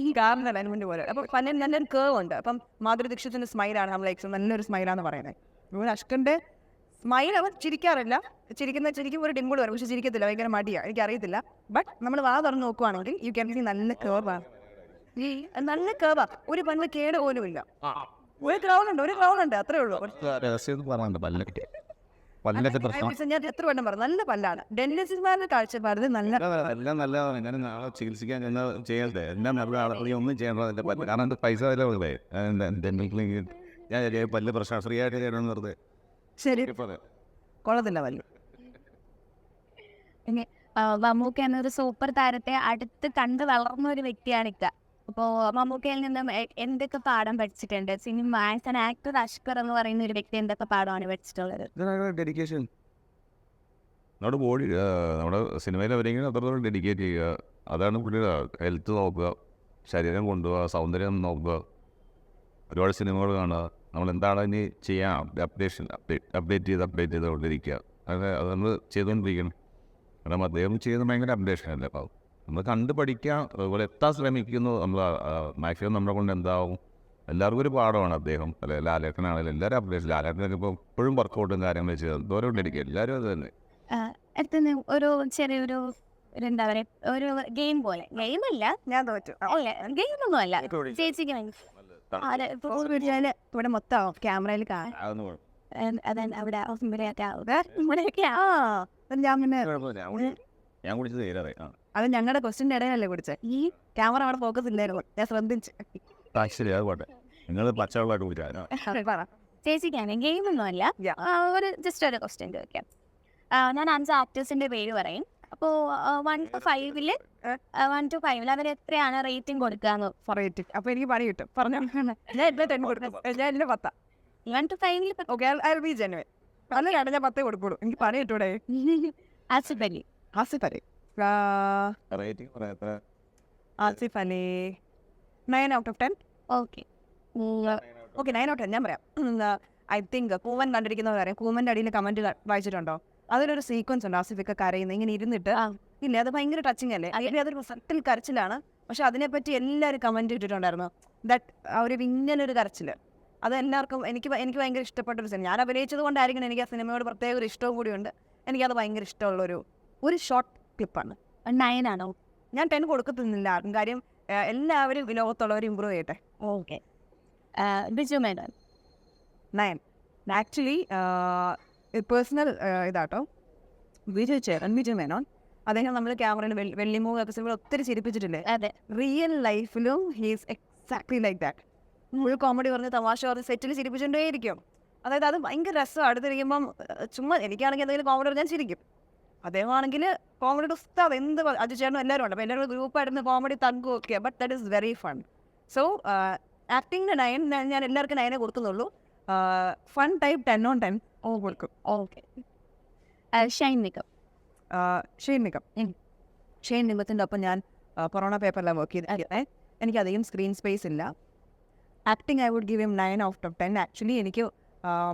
ഈ കാറിന്റെ അലൈൻമെന്റ് പോലെ. അപ്പൊ പല്ലിന് നല്ലൊരു കേവ് ഉണ്ട്. അപ്പം മാധുരി ദീക്ഷിത്തിന്റെ സ്മൈലാണ് നമ്മൾ ലൈക്സ് നല്ലൊരു സ്മൈലാന്ന് പറയുന്നത്. അതുപോലെ അഷ്കറിന്റെ സ്മൈൽ അവൻ ചിരിക്കാറില്ല, ചിരിക്കും ഒരു ഡിമ്പിൾ വരും, പക്ഷെ ചിരിക്കത്തില്ല, ഭയങ്കര മടിയാണ്, എനിക്കറിയത്തില്ല. ബട്ട് നമ്മൾ വാ തുറന്ന് നോക്കുവാണെങ്കിൽ യു ക്യാൻ സീ നല്ല കേർവാണ്, നല്ല കേർവാ, ഒരു പല്ല് കേട് പോലും ഇല്ല. ഒരു ക്രൗൺ ഉണ്ട് അത്രേ ഉള്ളൂ. ഞാൻ എത്ര വട്ടം പറഞ്ഞു, നല്ല പല്ലാണ്. ഡെന്റിസ്റ്റുമാരുടെ കാഴ്ചപ്പാടിൽ നല്ല എല്ലാം നല്ലതാണ്. ഞാൻ നാളെ ചികിത്സിക്കാൻ ചെയ്യണ്ടേ, എല്ലാം ഒന്നും ചെയ്യേണ്ടത് പല്ല്. കാരണം പൈസ വില ഉള്ളതേ. ഞാൻ പല്ല് പ്രശ്നം ഫ്രീ ആയിട്ട് ചെയ്യണം വെറുതെ. ശരി, കൊള്ളത്തില്ല പല്ല്. മമ്മൂക്ക എന്നൊരു സൂപ്പർ താരത്തെ അടുത്ത് കണ്ട് വളർന്ന ഒരു വ്യക്തിയാണ് ഇക്ക. അപ്പോൾ മമ്മൂക്കയിൽ നിന്നും എന്തൊക്കെ പാഠം പഠിച്ചിട്ടുണ്ട്? Cinema as an actor Ashkar എന്ന് പറയുന്ന ഒരു വ്യക്തി എന്തൊക്കെ പാഠമാണ് പഠിച്ചിട്ടുള്ളത്? ഡെഡിക്കേഷൻ. നമ്മുടെ ബോഡി, നമ്മുടെ സിനിമയിൽ അവരെങ്കിലും അത്രത്തോളം ഡെഡിക്കേറ്റ് ചെയ്യുക, അതാണ് പുള്ളിയുടെ. ഹെൽത്ത് നോക്കുക, ശരീരം കൊണ്ടുപോകുക, സൗന്ദര്യം നോക്കുക, ഒരുപാട് സിനിമകൾ കാണുക, നമ്മൾ എന്താണ് ഇനി ചെയ്യാൻ അപ്ഡേറ്റ് ചെയ്തുകൊണ്ടിരിക്കുക. അത് നമ്മൾ ചെയ്തുകൊണ്ടിരിക്കണം. കാരണം അദ്ദേഹം ചെയ്യുന്ന ഭയങ്കര അപ്ഡേഷനല്ലേ. അപ്പോൾ നമ്മൾ കണ്ട് പഠിക്കാം, അതുപോലെ എത്താൻ ശ്രമിക്കുന്നു. നമ്മൾ മാക്സിമം നമ്മളെ കൊണ്ട് എന്താവും. എല്ലാവർക്കും ഒരു പാഠമാണ് അദ്ദേഹം. അല്ലെ ലാലേട്ടനാണെങ്കിലും എല്ലാവരും അപ്ഡേഷൻ. ലാലേട്ടനൊക്കെ ഇപ്പോൾ എപ്പോഴും വർക്കൗട്ടും കാര്യങ്ങളും ചെയ്ത് എന്തോരം ഡെഡിക്കേറ്റ്, എല്ലാവരും അത് തന്നെ. അടുത്ത ഒരു ചെറിയൊരു എന്താ പറയുക, ഒരു ഗെയിം പോലെ. ഗെയിമല്ല, ഞാൻ തോറ്റു. അല്ല ഗെയിമൊന്നും അല്ല, ചേച്ചിക്ക് ഇവിടെ മൊത്തം ക്യാമറയിൽ ഞാൻ കുടിച്ചത് അത് ഞങ്ങളുടെ ക്വസ്റ്റിന്റെ ഇടയിലല്ലേ കുടിച്ചത്. ഈ ക്യാമറ അവിടെ ഫോക്കസ് ഇല്ലായിരുന്നു, ഞാൻ ശ്രദ്ധിച്ചു. അത് പോട്ടെ, നിങ്ങൾ പച്ചവെള്ളമായിട്ട് കുടിച്ചാൽ. ചേച്ചിക്കാണ് ഗെയിമൊന്നും അല്ല, ഒരു ജസ്റ്റ് ഒരു ക്വസ്റ്റ്യൻ ചോദിക്കാം. ഞാൻ 5 ആക്ടേഴ്സിന്റെ പേര് പറയും. അപ്പോൾ 1 to 5 അവർ എത്രയാണ് റേറ്റിംഗ് കൊടുക്കാന്ന് പറയട്ടെ. അപ്പൊ എനിക്ക് പണി കിട്ടും, പറഞ്ഞോ. ഞാൻ 10 കൊടുക്കും, ഞാൻ എന്റെ 10. 1 to 5 okay, I will be genuine. അല്ല ഞാൻ 10 കൊടുക്കുള്ളൂ, എനിക്ക് പണി കിട്ടൂടെ. Asif Ali. Asif Ali 9 out of 10. Okay, 9 out of 10 ഞാൻ പറയാം. I think കൂവൻ കണ്ടിരിക്കുന്നവരറിയാം. കൂവന്റെ അടിയിൽ കമന്റ് വായിച്ചിട്ടുണ്ടോ? അതിലൊരു സീക്വൻസ് ഉണ്ട്, ആസിഫൊക്കെ കരയുന്നത് ഇങ്ങനെ ഇരുന്നിട്ട്. ഇല്ല, അത് ഭയങ്കര ടച്ചിങ് അല്ലേ? അതൊരു സട്ടിൽ കരച്ചിലാണ്, പക്ഷെ അതിനെപ്പറ്റി എല്ലാവരും കമന്റ് ഇട്ടിട്ടുണ്ടായിരുന്നു. ദാറ്റ് ആ ഒരു ഇങ്ങനൊരു കരച്ചില് അത് എല്ലാവർക്കും എനിക്ക് ഭയങ്കര ഇഷ്ടപ്പെട്ട ഒരു സിനിമ. ഞാൻ അഭിനയിച്ചത് കൊണ്ടായിരിക്കണം എനിക്ക് ആ സിനിമയോട് പ്രത്യേക ഒരു ഇഷ്ടവും കൂടിയുണ്ട്. എനിക്കത് ഭയങ്കര ഇഷ്ടമുള്ളൊരു ഷോർട്ട് ക്ലിപ്പാണ്. 9 ആണോ? ഞാൻ 10 കൊടുക്കത്തില്ല ആർക്കും. കാര്യം എല്ലാവരും ലോകത്തുള്ളവർ ഇമ്പ്രൂവ് ചെയ്യട്ടെ. Okay. Biju Menon 9. Actually personal ഇതാട്ടോ, വിജയ് മേനോൻ അദ്ദേഹം നമ്മൾ ക്യാമറയിൽ വെള്ളിമൂവൊക്കെ സിനിമ ഒത്തിരി ചിരിപ്പിച്ചിട്ടില്ലേ? അതെ. റിയൽ ലൈഫിലും he's exactly like that. Full comedy പറഞ്ഞ് തമാശ പറഞ്ഞ് സെറ്റിൽ ചിരിപ്പിച്ചുകൊണ്ടേയിരിക്കും. അതായത് അത് ഭയങ്കര രസം. അടുത്തിരിക്കുമ്പം ചുമ്മാ എനിക്കാണെങ്കിൽ എന്തെങ്കിലും കോമഡി പറഞ്ഞാൽ ചിരിക്കും. അദ്ദേഹമാണെങ്കിൽ കോമഡിയുടെ ഉസ്താദ്. അജു ചേട്ടനും എല്ലാവരും ഉണ്ട്. അപ്പോൾ എല്ലാവരും ഗ്രൂപ്പായിട്ടിരുന്ന് കോമഡി തങ്കും ഒക്കെ. But that is very fun. So ആക്ടിങ്ങിന് 9 ഞാൻ എല്ലാവർക്കും 9 കൊടുക്കുന്നുള്ളൂ. ഫൺ ടൈപ്പ് 10 on 10 കൊടുക്കും. ഓക്കെ. ഷൈൻ നിക്കം ഷെയ്ൻ നിഗത്തിൻ്റെ ഒപ്പം ഞാൻ കൊറോണ പേപ്പറിലാണ് വർക്ക് ചെയ്തത്. എനിക്കധികം സ്ക്രീൻ സ്പേസ് ഇല്ല. Acting I would give him 9 out of 10. Actually എനിക്ക്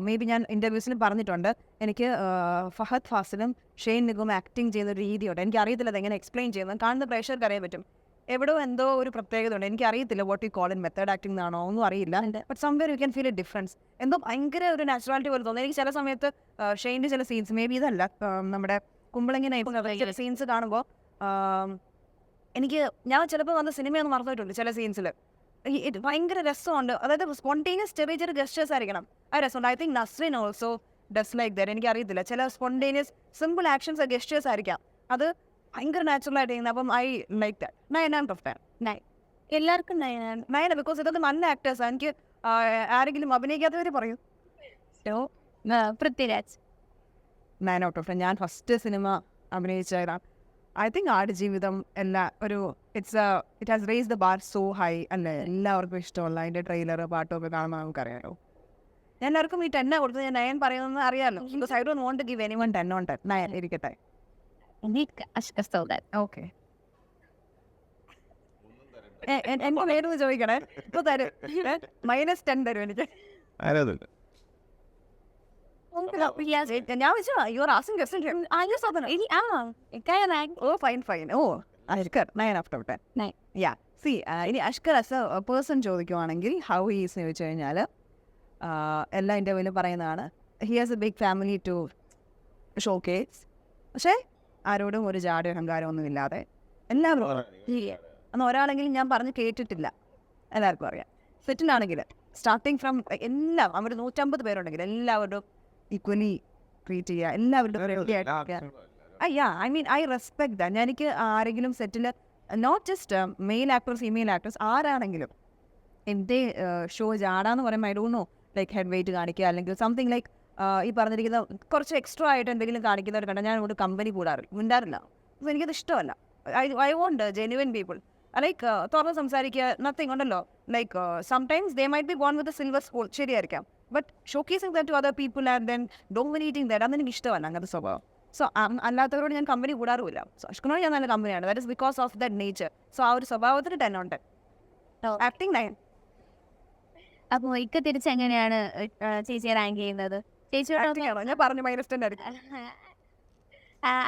മേ ബി ഞാൻ ഇൻ്റർവ്യൂസിലും പറഞ്ഞിട്ടുണ്ട്, എനിക്ക് ഫഹദ് ഫാസിലും ഷെയ്ൻ നിഗവും ആക്ടിങ് ചെയ്യുന്ന ഒരു രീതിയുണ്ട്. എനിക്കറിയത്തില്ല അതെങ്ങനെ എക്സ്പ്ലെയിൻ ചെയ്യുന്നത്. കാണുന്ന പ്രേക്ഷകർക്ക് അറിയാൻ പറ്റും. എവിടെയോ എന്തോ ഒരു പ്രത്യേകത ഉണ്ട്. എനിക്കറിയത്തില്ല what you call in method acting എന്നാണോ ഒന്നും അറിയില്ല. But somewhere you can feel A difference. എന്തോ ഭയങ്കര ഒരു നാച്ചുറാലിറ്റി പോലെ തോന്നുന്നു. എനിക്ക് ചില സമയത്ത് ഷെയ്ൻ്റെ ചില സീൻസ്, മേ ബി ഇതല്ല, നമ്മുടെ കുമ്പളങ്ങിനെ ചില സീൻസ് കാണുമ്പോൾ എനിക്ക് ഞാൻ ചിലപ്പോൾ വന്ന സിനിമയൊന്നും മറന്നിട്ടുണ്ട്. ചില സീൻസിൽ ഭയങ്കര രസമുണ്ട്. അതായത് സ്പോണ്ടേനിയസ് ചെറിയ ചെറിയ ഗസ്റ്റേഴ്സ് ആയിരിക്കണം, ആ രസമുണ്ട്. I think Nasreen also does like that. എനിക്കറിയത്തില്ല, ചില സ്പോണ്ടേനിയസ് സിമ്പിൾ ആക്ഷൻസ് ഗസ്റ്റേഴ്സ് ആയിരിക്കാം, അത് ഭയങ്കര നാച്ചുറൽ ആയിട്ട് ചെയ്യുന്നത്. അപ്പം I like that. 9 out of 10. എല്ലാവർക്കും 9 ബിക്കോസ് ഇതൊക്കെ നല്ല ആക്ടേഴ്സാണ്. എനിക്ക് ആരെങ്കിലും അഭിനയിക്കാത്തവർ പറയും. Prithviraj 9 out of 10. ഞാൻ ഫസ്റ്റ് സിനിമ അഭിനയിച്ചതാണ്. I think Aadujeevitham it has raised the bar so high അല്ലേ? എല്ലാവർക്കും ഇഷ്ടമുള്ള അതിൻ്റെ ട്രെയിലർ പാട്ടൊക്കെ കാണുമ്പോൾ നമുക്കറിയാലോ. ഞാൻ എല്ലാവർക്കും ഈ 10 കൊടുത്തത്. ഞാൻ 9 പറയുന്നത് അറിയാമല്ലോ. Because I don't want to give anyone 10 on 10. 9 ഇരിക്കട്ടെ. ഓക്കെ. എനിക്ക് പേരൊന്ന് ചോദിക്കണേ. ഇപ്പോൾ തരും. -10 തരും എനിക്ക്. ആരാതില്ല. ഞാൻ വെച്ചാ you're asking question. Fine. Ashkar 9 out of 10. Yeah see ഇനി അഷ്കർ ആസ് എ പേഴ്സൺ ചോദിക്കുവാണെങ്കിൽ ഹൗ ഹീസ് എന്ന് ചോദിച്ചു കഴിഞ്ഞാൽ എല്ലാ ഇൻ്റർവ്യൂവിലും പറയുന്നതാണ്, he has a big family to showcase. പക്ഷേ ആരോടും ഒരു ജാടി അഹങ്കാരമൊന്നും ഇല്ലാതെ എല്ലാവരും അന്ന് ഒരാളെങ്കിലും ഞാൻ പറഞ്ഞ് കേട്ടിട്ടില്ല. എല്ലാവർക്കും അറിയാം. സെറ്റിലാണെങ്കിൽ സ്റ്റാർട്ടിങ് ഫ്രം എല്ലാം അവർ 150 പേരുണ്ടെങ്കിൽ എല്ലാവരും ഈക്വലി ട്രീറ്റ് ചെയ്യുക, എല്ലാവരുടെ I mean I respect that. എനിക്ക് ആരെങ്കിലും സെറ്റിൽ not just male actors female actors ആരാണെങ്കിലും എൻ്റെ ഷോ ജാടാന്ന് പറയുമ്പോൾ I don't know like head weight കാണിക്കുക അല്ലെങ്കിൽ സംതിങ് ലൈക്ക് ഈ പറഞ്ഞിരിക്കുന്ന കുറച്ച് എക്സ്ട്രാ ആയിട്ട് എന്തെങ്കിലും കാണിക്കുന്നവർ കണ്ടാൽ ഞാൻ ഇവിടെ കമ്പനി മിണ്ടാറില്ല. അപ്പോൾ എനിക്കത് ഇഷ്ടമല്ല. I want genuine people like തുറന്ന് സംസാരിക്കുക, നത്തിങ് ഉണ്ടല്ലോ. Like sometimes they might be born with a silver spoon, ശരിയായിരിക്കാം. But showcasing that to other people and then dominating that, അതെനിക്ക് ഇഷ്ടമല്ല അങ്ങനത്തെ സ്വഭാവം. സോ അല്ലാത്തവരോട് ഞാൻ കമ്പനി കൂടാറുമില്ല. സോ അഷ്കനോട് ഞാൻ നല്ല കമ്പനിയാണ്. That is because of that nature. So ആ ഒരു സ്വഭാവത്തിന് 10 on 10. ആക്ടിങ് 9. അപ്പോൾ ഇക്ക തിരിച്ച് എങ്ങനെയാണ് ചേച്ചിയെ റാങ്ക് ചെയ്യുന്നത്? ചേച്ചിയോട് ഞാൻ പറഞ്ഞു -10 ആയിരിക്കും.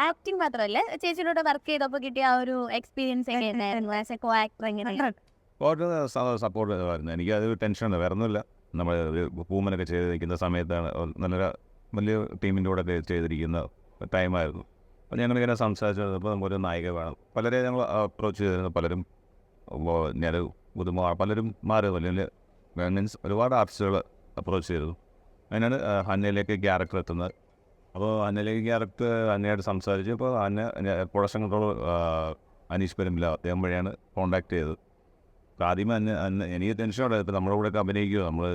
ആക്ടിങ് മാത്രമല്ല, ചേച്ചിയോട് വർക്ക് ചെയ്തപ്പോൾ കിട്ടിയ ആ ഒരു എക്സ്പീരിയൻസ് എങ്ങനെയായിരുന്നു ആസ് എ കോ ആക്ടർ? എങ്ങനെയാണ്? സപ്പോർട്ട് ആയിരുന്നു. എനിക്കത് ടെൻഷനുണ്ട്, വേറെ ഒന്നുമില്ല. നമ്മൾ പൂമനൊക്കെ ചെയ്തിരിക്കുന്ന സമയത്താണ് നല്ലൊരു വലിയ ടീമിൻ്റെ കൂടെ ചെയ്തിരിക്കുന്ന ടൈമായിരുന്നു. അപ്പോൾ ഞങ്ങളിങ്ങനെ സംസാരിച്ചപ്പോൾ നമുക്കൊരു നായിക വേണം. പലരെ ഞങ്ങൾ അപ്രോച്ച് ചെയ്തിരുന്നു. പലരും ഞാൻ പലരും മാറി വലിയ മീൻസ് ഒരുപാട് ആർട്ടിസ്റ്റുകൾ അപ്രോച്ച് ചെയ്തു. അതിനാണ് ഹന്നയിലേക്ക് ക്യാരക്ടർ എത്തുന്നത്. അപ്പോൾ ഹന്നയിലേക്ക് ക്യാരക്ടർ ഹന്നയായിട്ട് സംസാരിച്ചു. അപ്പോൾ ഹന്ന പ്രൊഡക്ഷൻ കൺട്രോൾ അനീഷ് പെരുമ്പില അദ്ദേഹം വഴിയാണ് കോൺടാക്ട് ചെയ്തത്. അപ്പോൾ ആദ്യമേ എനിക്ക് ടെൻഷനുണ്ട്. ഇപ്പോൾ നമ്മുടെ കൂടെയൊക്കെ അഭിനയിക്കുമോ, നമ്മൾ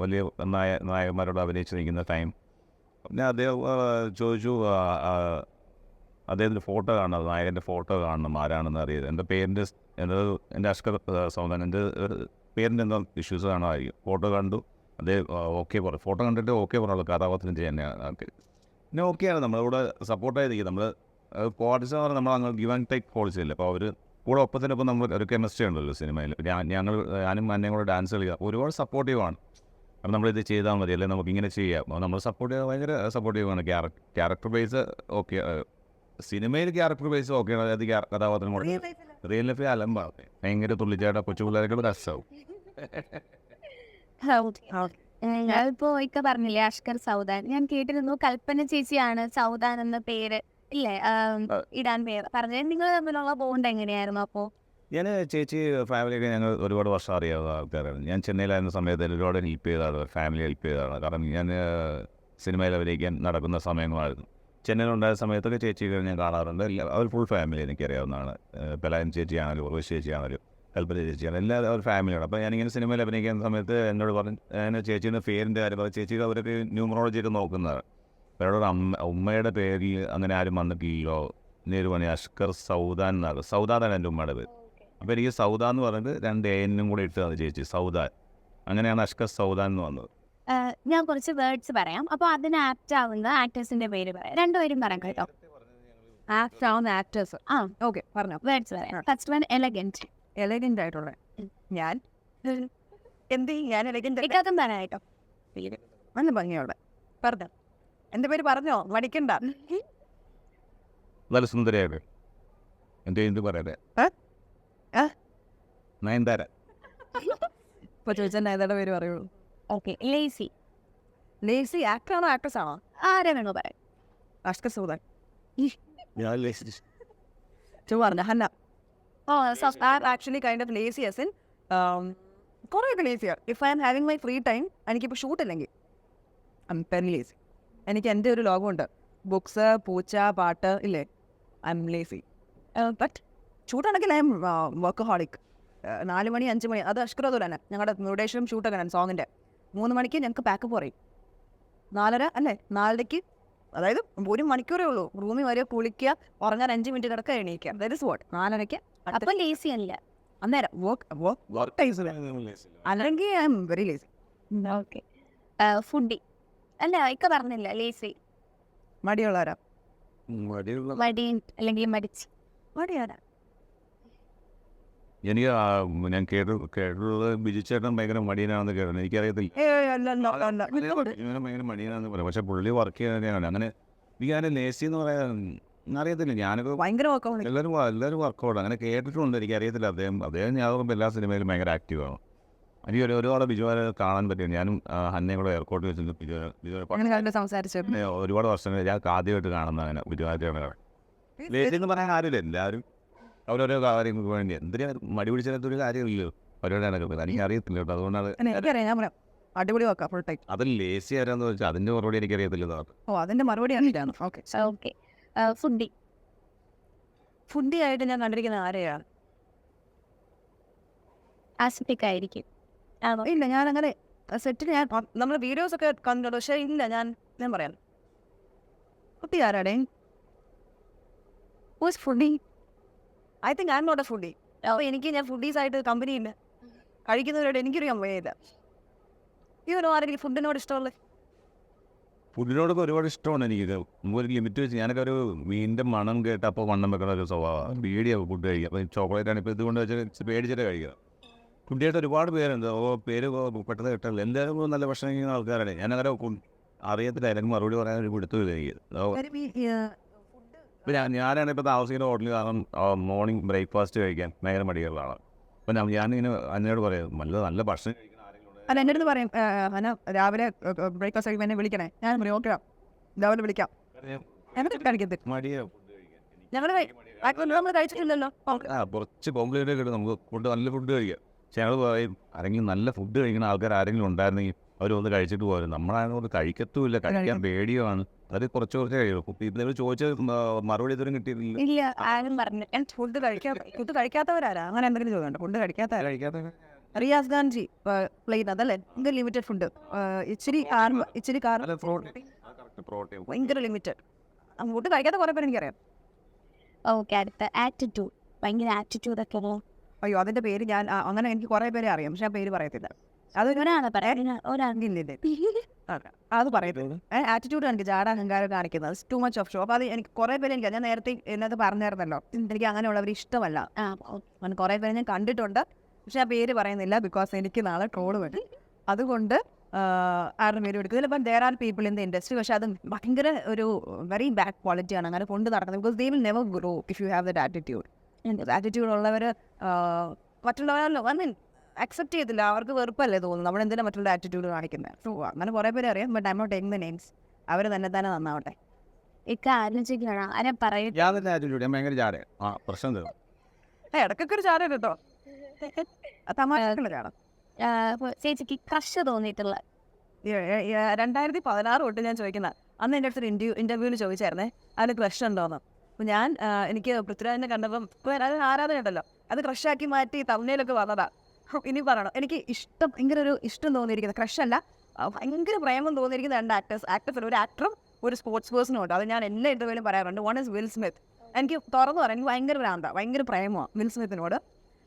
വലിയ നായകന്മാരോട് അഭിനയിച്ച് നിൽക്കുന്ന ടൈം. പിന്നെ അദ്ദേഹം ചോദിച്ചു അദ്ദേഹത്തിൻ്റെ ഫോട്ടോ കാണണം, നായകൻ്റെ ഫോട്ടോ കാണണം, ആരാണെന്ന് അറിയത്. എൻ്റെ അഷ്കർ സൗന്ദൻ, എൻ്റെ പേരിൻ്റെ എന്തോ ഇഷ്യൂസ് കാണുമായിരിക്കും. ഫോട്ടോ കണ്ടു, അദ്ദേഹം ഓക്കെ പറഞ്ഞു. ഫോട്ടോ കണ്ടിട്ട് ഓക്കെ പറഞ്ഞുള്ളൂ, കഥാപാത്രം ചെയ്യാനാണ്. പിന്നെ ഓക്കെയാണ്, നമ്മളിവിടെ സപ്പോർട്ടായിരിക്കും. നമ്മൾ പോളിസി പറഞ്ഞാൽ നമ്മൾ അങ്ങനെ ഗിവ് ആൻഡ് ടേക്ക് പോളിസി അല്ലേ. അപ്പോൾ അവർ കൂടെ ഒപ്പത്തിനൊപ്പം നമ്മൾ ഒരു കെമിസ്ട്രി ഉണ്ടല്ലോ സിനിമയിൽ. ഞാനും അന്നയും കൂടെ ഡാൻസ് കളിക്കുക, ഒരുപാട് സപ്പോർട്ടീവാണ്. അപ്പം നമ്മളിത് ചെയ്താൽ മതി, അല്ലെങ്കിൽ നമുക്ക് ഇങ്ങനെ ചെയ്യാം. നമ്മൾ സപ്പോർട്ട് ചെയ്യാൻ ഭയങ്കര സപ്പോർട്ടീവാണ്. ക്യാരക്ടർ ബേസ് ഓക്കെ, സിനിമയിൽ ക്യാരക്ടർ ബേസ് ഓക്കെയാണ്. അതായത് കഥാപാത്രം കൂടെ റിയൽ ലൈഫിൽ അലമ്പാണ്, ഭയങ്കര തുള്ളിച്ചാട്ട കൊച്ചു പിള്ളേരൊക്കെ രസമാവും. ഞാനിപ്പോ ഇക്ക പറഞ്ഞില്ലേ അഷ്കർ സൗദാൻ, ഞാൻ കേട്ടിരുന്നു കൽപ്പന ചേച്ചിയാണ് സൗദാൻ എന്ന പേര് ഇല്ലേ ഇടാൻ പേര് പറഞ്ഞത്. നിങ്ങൾ തമ്മിലുള്ള ബോണ്ട് എങ്ങനെയായിരുന്നു അപ്പോ? ഞാൻ ചേച്ചി ഫാമിലിയൊക്കെ ഞങ്ങൾ ഒരുപാട് വർഷം അറിയാവുന്ന ആൾക്കാരാണ്. ഞാൻ ചെന്നൈയിലായിരുന്ന സമയത്ത് ഒരുപാട് ഹെൽപ്പ് ചെയ്തതാണ്, ഫാമിലി ഹെൽപ്പ് ചെയ്തതാണ്. കാരണം ഞാൻ സിനിമയിൽ അഭിനയിക്കാൻ നടക്കുന്ന സമയങ്ങളായിരുന്നു. ചെന്നൈയിലുണ്ടായ സമയത്തൊക്കെ ചേച്ചിയൊക്കെ ഞാൻ കാണാറുണ്ട്. അവർ ഫുൾ ഫാമിലി എനിക്കറിയാവുന്നതാണ്. പെലായൻ ചേച്ചിയാണെങ്കിലും ഉർവശി ചേച്ചിയാണെങ്കിലും കൽപ്പന ചേച്ചിയാണ്, എല്ലാവരും അവർ ഫാമിലിയാണ്. അപ്പോൾ ഞാനിങ്ങനെ സിനിമയിൽ അഭിനയിക്കുന്ന സമയത്ത് എന്നോട് പറഞ്ഞു, ഞാൻ ചേച്ചീൻ്റെ പേരിൻ്റെ കാര്യം പറഞ്ഞു. ചേച്ചിക്ക് അവരൊക്കെ ന്യൂമറോളജി ഒക്കെ നോക്കുന്നതാണ്. അവരോട് ഉമ്മയുടെ പേരിൽ അങ്ങനെ ആരും വന്നിട്ടില്ലല്ലോ. നേര് പണി അഷ്കർ സൗദാൻ എന്നാണ്. സൗദാനാണ് എൻ്റെ ഉമ്മയുടെ പേര്. അപ്പോൾ എനിക്ക് സൗദ എന്ന് പറഞ്ഞിട്ട് 2 AN കൂടെ ഇട്ട് തന്നു ചേച്ചി, സൗദാൻ. അങ്ങനെയാണ് അഷ്കർ സൗദാൻ എന്ന് വന്നത്. ഞാൻ കുറച്ച് വേർഡ്സ് പറയാം, അപ്പോൾ അതിന് ആപ്റ്റ് ആവുന്ന ആക്ടേഴ്സിന്റെ പേര് പറയാം. രണ്ടുപേരും പറയാം കേട്ടോ. ആക്ട് ആവുന്ന ആക്ടേഴ്സ്. ആ ഓക്കെ, പറഞ്ഞോ. വേർഡ്സ് പറയാം. First one elegant. എലഗന്റ് ആയിട്ടുള്ള ഞാൻ എന്ത് ഞാൻ എലഗന്റ് ഇക്കാത്തും പറയാം കേട്ടോ. നല്ല ഭംഗിയോടെ പറഞ്ഞോ. എൻ്റെ പേര് പറഞ്ഞോ, മടിക്കണ്ട. നല്ല സുന്ദരിയാണ്. എന്ത് പറയാതെ നയൻതാര. ഇപ്പൊ ചോദിച്ചാൽ നേതാടെ പേര് പറയുള്ളൂ. Okay, lazy. ലേസി ആക്ടറാണോ ആക്ട്രസ് ആണോ? ആരെ വേണോ പറയാം. അഷ്കർ സൗദാൻ. ഞാൻ പറഞ്ഞ Hanna. Oh actually kind of lazy as in കുറേയൊക്കെ ലേസിയാണ്. If I am having my free time, എനിക്കിപ്പോൾ ഷൂട്ട് ഇല്ലെങ്കിൽ ഐ എം വെരി ലേസി. എനിക്ക് എൻ്റെ ഒരു ലോകമുണ്ട്, ബുക്സ്, പൂച്ച, പാട്ട്, ഇല്ലേ. I am lazy. ബട്ട് ഷൂട്ടാണെങ്കിൽ ഐ എം വർക്കഹോളിക്. 4 മണി 5 മണി, അത് അഷ്കർ അതുപോലെ തന്നെ. ഞങ്ങളുടെ മ്യൂട്ടേഷനും ഷൂട്ടൊക്കെ ആണ് സോങ്ങിൻ്റെ. 3 മണിക്ക് ഞങ്ങൾക്ക് പാക്കപ്പ് പറയും. 4:30 അല്ലേ, 4:30, അതായത് 1 മണിക്കൂറേ ഉള്ളൂ. റൂമിൽ വരെ കുളിക്കുക, ഉറങ്ങാൻ 5 മിനിറ്റ് കിടക്കുക, എണീക്കുക. That is what. 4:30 അപ്പൊ ലേസി അല്ല. അന്നേരം അല്ലെങ്കിൽ I am very lazy. Okay, foodie അല്ല, ഇക്ക പറഞ്ഞില്ല ലേസി. മടിയുള്ളവരാ. മടി അല്ലെങ്കിൽ മടിച്ച്. മടിയാരാ? എനിക്ക് ഞാൻ കേട്ടുള്ളത് ബിജു ചേട്ടൻ ഭയങ്കര മടിയനാണെന്ന് കേട്ടു. എനിക്കറിയത്തില്ല, ഇവനെ ഭയങ്കര മടിയനാണെന്ന് പറയാം. പക്ഷെ പുള്ളി വർക്ക് ചെയ്യാനാണ്. അങ്ങനെ എനിക്ക് അതിനെ ലേസി എന്ന് പറയാൻ അറിയത്തില്ല. ഞാനൊക്കെ ഭയങ്കര എല്ലാവരും വർക്കൗട്ട് അങ്ങനെ കേട്ടിട്ടുണ്ട്. എനിക്കറിയത്തില്ല. അദ്ദേഹം ഞാൻ നോക്കുമ്പോൾ എല്ലാ സിനിമയിലും ഭയങ്കര ആക്റ്റീവാണ്. എനിക്ക് ഒരുപാട് ബിജുവാരെ കാണാൻ പറ്റും. ഞാനും ഹന്നയും കൂടെ എയർപോർട്ടിൽ വെച്ചിട്ട് ബിജുവാരെ സംസാരിച്ചു. ഒരുപാട് വർഷങ്ങൾ ഞാൻ ആദ്യമായിട്ട് കാണുന്ന അങ്ങനെ ബിജുവാരെ. ലേസി എന്ന് പറയാൻ ആരുമില്ല, എല്ലാവരും അവരോരോ കാര്യങ്ങൾക്ക് വേണ്ടി എന്തിനാ മടി പിടിച്ചൊരു കാര്യമില്ലല്ലോ അവരോട് നടക്കുന്നത്. എനിക്ക് അറിയത്തില്ല കേട്ടോ, അതുകൊണ്ടാണ്. എനിക്കറിയാം, ഞാൻ പറയാം അടിപൊളി വെക്കാം ഫുൾ ടൈം. അത് ലേസി ആരാന്ന് വെച്ചാൽ അതിന്റെ മറുപടി എനിക്കറിയത്തില്ല. ഓ, അതിന്റെ മറുപടി അറിയില്ലാണ്. Okay okay, foodie. ഫുഡി ആയിട്ട് ഞാൻ കണ്ടിരിക്കുന്ന ആരെയാണ്? ആസിഫിക് ആയിരിക്കും. ഇല്ല, ഞാൻ അങ്ങനെ സെറ്റിൽ ഞാൻ നമ്മൾ വീഡിയോസ് ഒക്കെ കണ്ടിട്ടുണ്ട്. പക്ഷേ ഇല്ല, ഞാൻ പറയാം ഫുഡി ആരാടേ? Who's foodie? I think I am not a foodie. അപ്പോൾ എനിക്ക് ഞാൻ ഫുഡീസ് ആയിട്ട് കമ്പനി ഇല്ല. കഴിക്കുന്നവരോട് എനിക്കൊരു കമ്പനിയില്ല. ഇവനോ ആരെങ്കിലും ഫുഡിനോട് ഇഷ്ടമുള്ള? ഫുഡിനോടൊക്കെ ഒരുപാട് ഇഷ്ടമാണ് എനിക്ക്. ഒരു ലിമിറ്റ് വെച്ച് ഞാനൊക്കെ ഒരു മീനിൻ്റെ മണം കേട്ട് അപ്പോൾ വണ്ണം വെക്കണ ഒരു സ്വഭാവമാണ്. പേടിയാണ് ഫുഡ് കഴിക്കുക. അപ്പോൾ ചോക്ലേറ്റ് ആണ് ഇപ്പോൾ ഇതുകൊണ്ട് വെച്ചാൽ പേടിച്ചിട്ട് കഴിക്കുക. ഫുഡിയായിട്ട് ഒരുപാട് പേരുണ്ട്. പേര് പെട്ടെന്ന് കിട്ടില്ല. എല്ലാവരും നല്ല ഭക്ഷണം കഴിക്കുന്ന ആൾക്കാരാണ്. ഞാനങ്ങനെ അറിയത്തില്ല, എനിക്ക് മറുപടി പറയാൻ ഒരു പിടുത്തമില്ല എനിക്ക്. ഇപ്പം ഞാനാണ് ഇപ്പോൾ താമസിക്കുന്ന ഹോട്ടലിൽ കാരണം മോർണിംഗ് ബ്രേക്ക്ഫാസ്റ്റ് കഴിക്കാൻ ഭയങ്കര മടികളാണ്. അപ്പം ഞാനിങ്ങനെ എന്നോട് പറയാം നല്ല ഭക്ഷണം കഴിക്കുന്ന ആരെങ്കിലും. അല്ല, എൻ്റെ അടുത്ത് പറയും അന രാവിലെ ബ്രേക്ക്ഫാസ്റ്റ് കഴിക്കുമ്പോൾ എന്നെ വിളിക്കണേ. ഞാൻ പറയും ഓക്കെ രാവിലെ വിളിക്കാം. കഴിക്കത്തില്ല, മടിയാണ് ഫുഡ് കഴിക്കാൻ. നമ്മൾ കഴിച്ചിട്ടില്ലല്ലോ. കുറച്ച് കോംപ്ലിക്കേറ്റ് കിട്ടും നമുക്ക് നല്ല ഫുഡ് കഴിക്കാം. പക്ഷെ ഞങ്ങൾ പറയും ആരെങ്കിലും നല്ല ഫുഡ് കഴിക്കുന്ന ആൾക്കാർ ആരെങ്കിലും ഉണ്ടായിരുന്നെങ്കിൽ അവരൊന്ന് കഴിച്ചിട്ട് പോരും. നമ്മളാണെങ്കിൽ കഴിക്കത്തുമില്ല, കഴിക്കാൻ പേടിയുമാണ്. അത് കുറച്ച് കഴിയും. ഇവർ ചോദിച്ച മറുപടി ഇതുവരെ കിട്ടിയിട്ടില്ല. ഇല്ല, ആരും പറഞ്ഞു. ഫുഡ് കഴിക്കാത്തവരാരാ? അങ്ങനെ എന്തെങ്കിലും ചോദിക്കണ്ട. ഫുഡ് കഴിക്കാത്ത റിയാസ് ഖാൻജി പ്ലെയിൻ അതല്ലേ? ഭയങ്കര ലിമിറ്റഡ് ഫുഡ്. ഇച്ചിരി ഭയങ്കര ലിമിറ്റഡ് ഫുഡ് കഴിക്കാത്ത കുറെ പേര് എനിക്കറിയാം. ഓക്കെ, അടുത്ത ആറ്റിറ്റ്യൂഡ്. ഭയങ്കര ആറ്റിറ്റ്യൂഡ് ഒക്കെ ഉള്ള. അയ്യോ, അതിന്റെ പേര് ഞാൻ അങ്ങനെ എനിക്ക് കുറെ പേരെ അറിയാം, പക്ഷെ ആ പേര് പറയത്തില്ല. അത് ഒരാളെ പറയാം, അത് പറയത്തില്ല. ആറ്റിറ്റ്യൂഡ് എനിക്ക് ജാട അഹങ്കാരം കാണിക്കുന്നത് ടു മച്ച് ഓഫ് ഷോ. അപ്പോൾ അത് എനിക്ക് കുറേ പേര് ഞാൻ നേരത്തെ എന്നത് പറഞ്ഞായിരുന്നല്ലോ, എനിക്ക് അങ്ങനെയുള്ളവർ ഇഷ്ടമല്ല. അങ്ങനെ കുറേ പേരെ ഞാൻ കണ്ടിട്ടുണ്ട്, പക്ഷെ ആ പേര് പറയുന്നില്ല. ബിക്കോസ് എനിക്ക് നാളെ ട്രോള് വരും. അതുകൊണ്ട് ആരുടെ പേര് എടുക്കുന്നില്ല. But there are people in the industry, പക്ഷെ അത് ഭയങ്കര ഒരു വെരി ബാഡ് ക്വാളിറ്റിയാണ് അങ്ങനെ കൊണ്ട് നടക്കുന്നത്. Because they will never grow if you have that attitude. Attitude ഉള്ളവർ മറ്റുള്ളവരല്ലോ ഐ മീൻ അക്സെപ്റ്റ് ചെയ്തില്ല, അവർക്ക് വെറുപ്പല്ലേ തോന്നുന്നു, നമ്മൾ എന്തിനാ മറ്റുള്ള ആറ്റിറ്റ്യൂഡ് കാണിക്കുന്നത്. സോ അങ്ങനെ കുറേ പേര് അറിയാം, but I am not taking the names. അവർ തന്നെ നന്നാവട്ടെ. ഇക്ക ആലോചിക്കണം ആരെ പറയും. ഞാൻ തന്നെ ആറ്റിറ്റ്യൂഡ്, ഞാൻ ഭയങ്കര ചാടേ പ്രശ്നം തരും. ഇടയ്ക്കൊക്കെ ഒരു ചാരം കേട്ടോ, തമാശക്കുള്ള ചാടം. ചേച്ചിക്ക് ക്രഷ് തോന്നിയിട്ടുള്ള 2016 തൊട്ട് ഞാൻ ചോദിക്കുന്ന, അന്ന് എൻ്റെ അടുത്തൊരു ഇൻ്റർവ്യൂവിൽ ചോദിച്ചായിരുന്നേ അതിന് ക്രഷ് ഉണ്ടോയെന്ന്. അപ്പോൾ ഞാൻ എനിക്ക് പൃഥ്വിരാജിനെ കണ്ടപ്പം അത് ആരാധന ഉണ്ടല്ലോ, അത് ക്രഷാക്കി മാറ്റി തമിഴിലൊക്കെ വന്നതാ. ഇനി പറയണം, എനിക്ക് ഇഷ്ടം, ഭയങ്കര ഒരു ഇഷ്ടം തോന്നിയിരിക്കുന്നത് ക്രഷല്ല, ഭയങ്കര പ്രേമം തോന്നിയിരിക്കുന്ന 2 ആക്ടേഴ്സ്, ഒരു ആക്ടറും ഒരു സ്പോർട്സ് പേഴ്സണും ഉണ്ട്. അത് ഞാൻ എല്ലാ ഇൻ്റർവ്യൂവിലും പറയാറുണ്ട്. One is Will Smith. എനിക്ക് തുറന്നു പറയാം, എനിക്ക് ഭയങ്കര ഭ്രാന്താണ്, ഭയങ്കര പ്രേമമാണ് വിൽ സ്മിത്തിനോട്.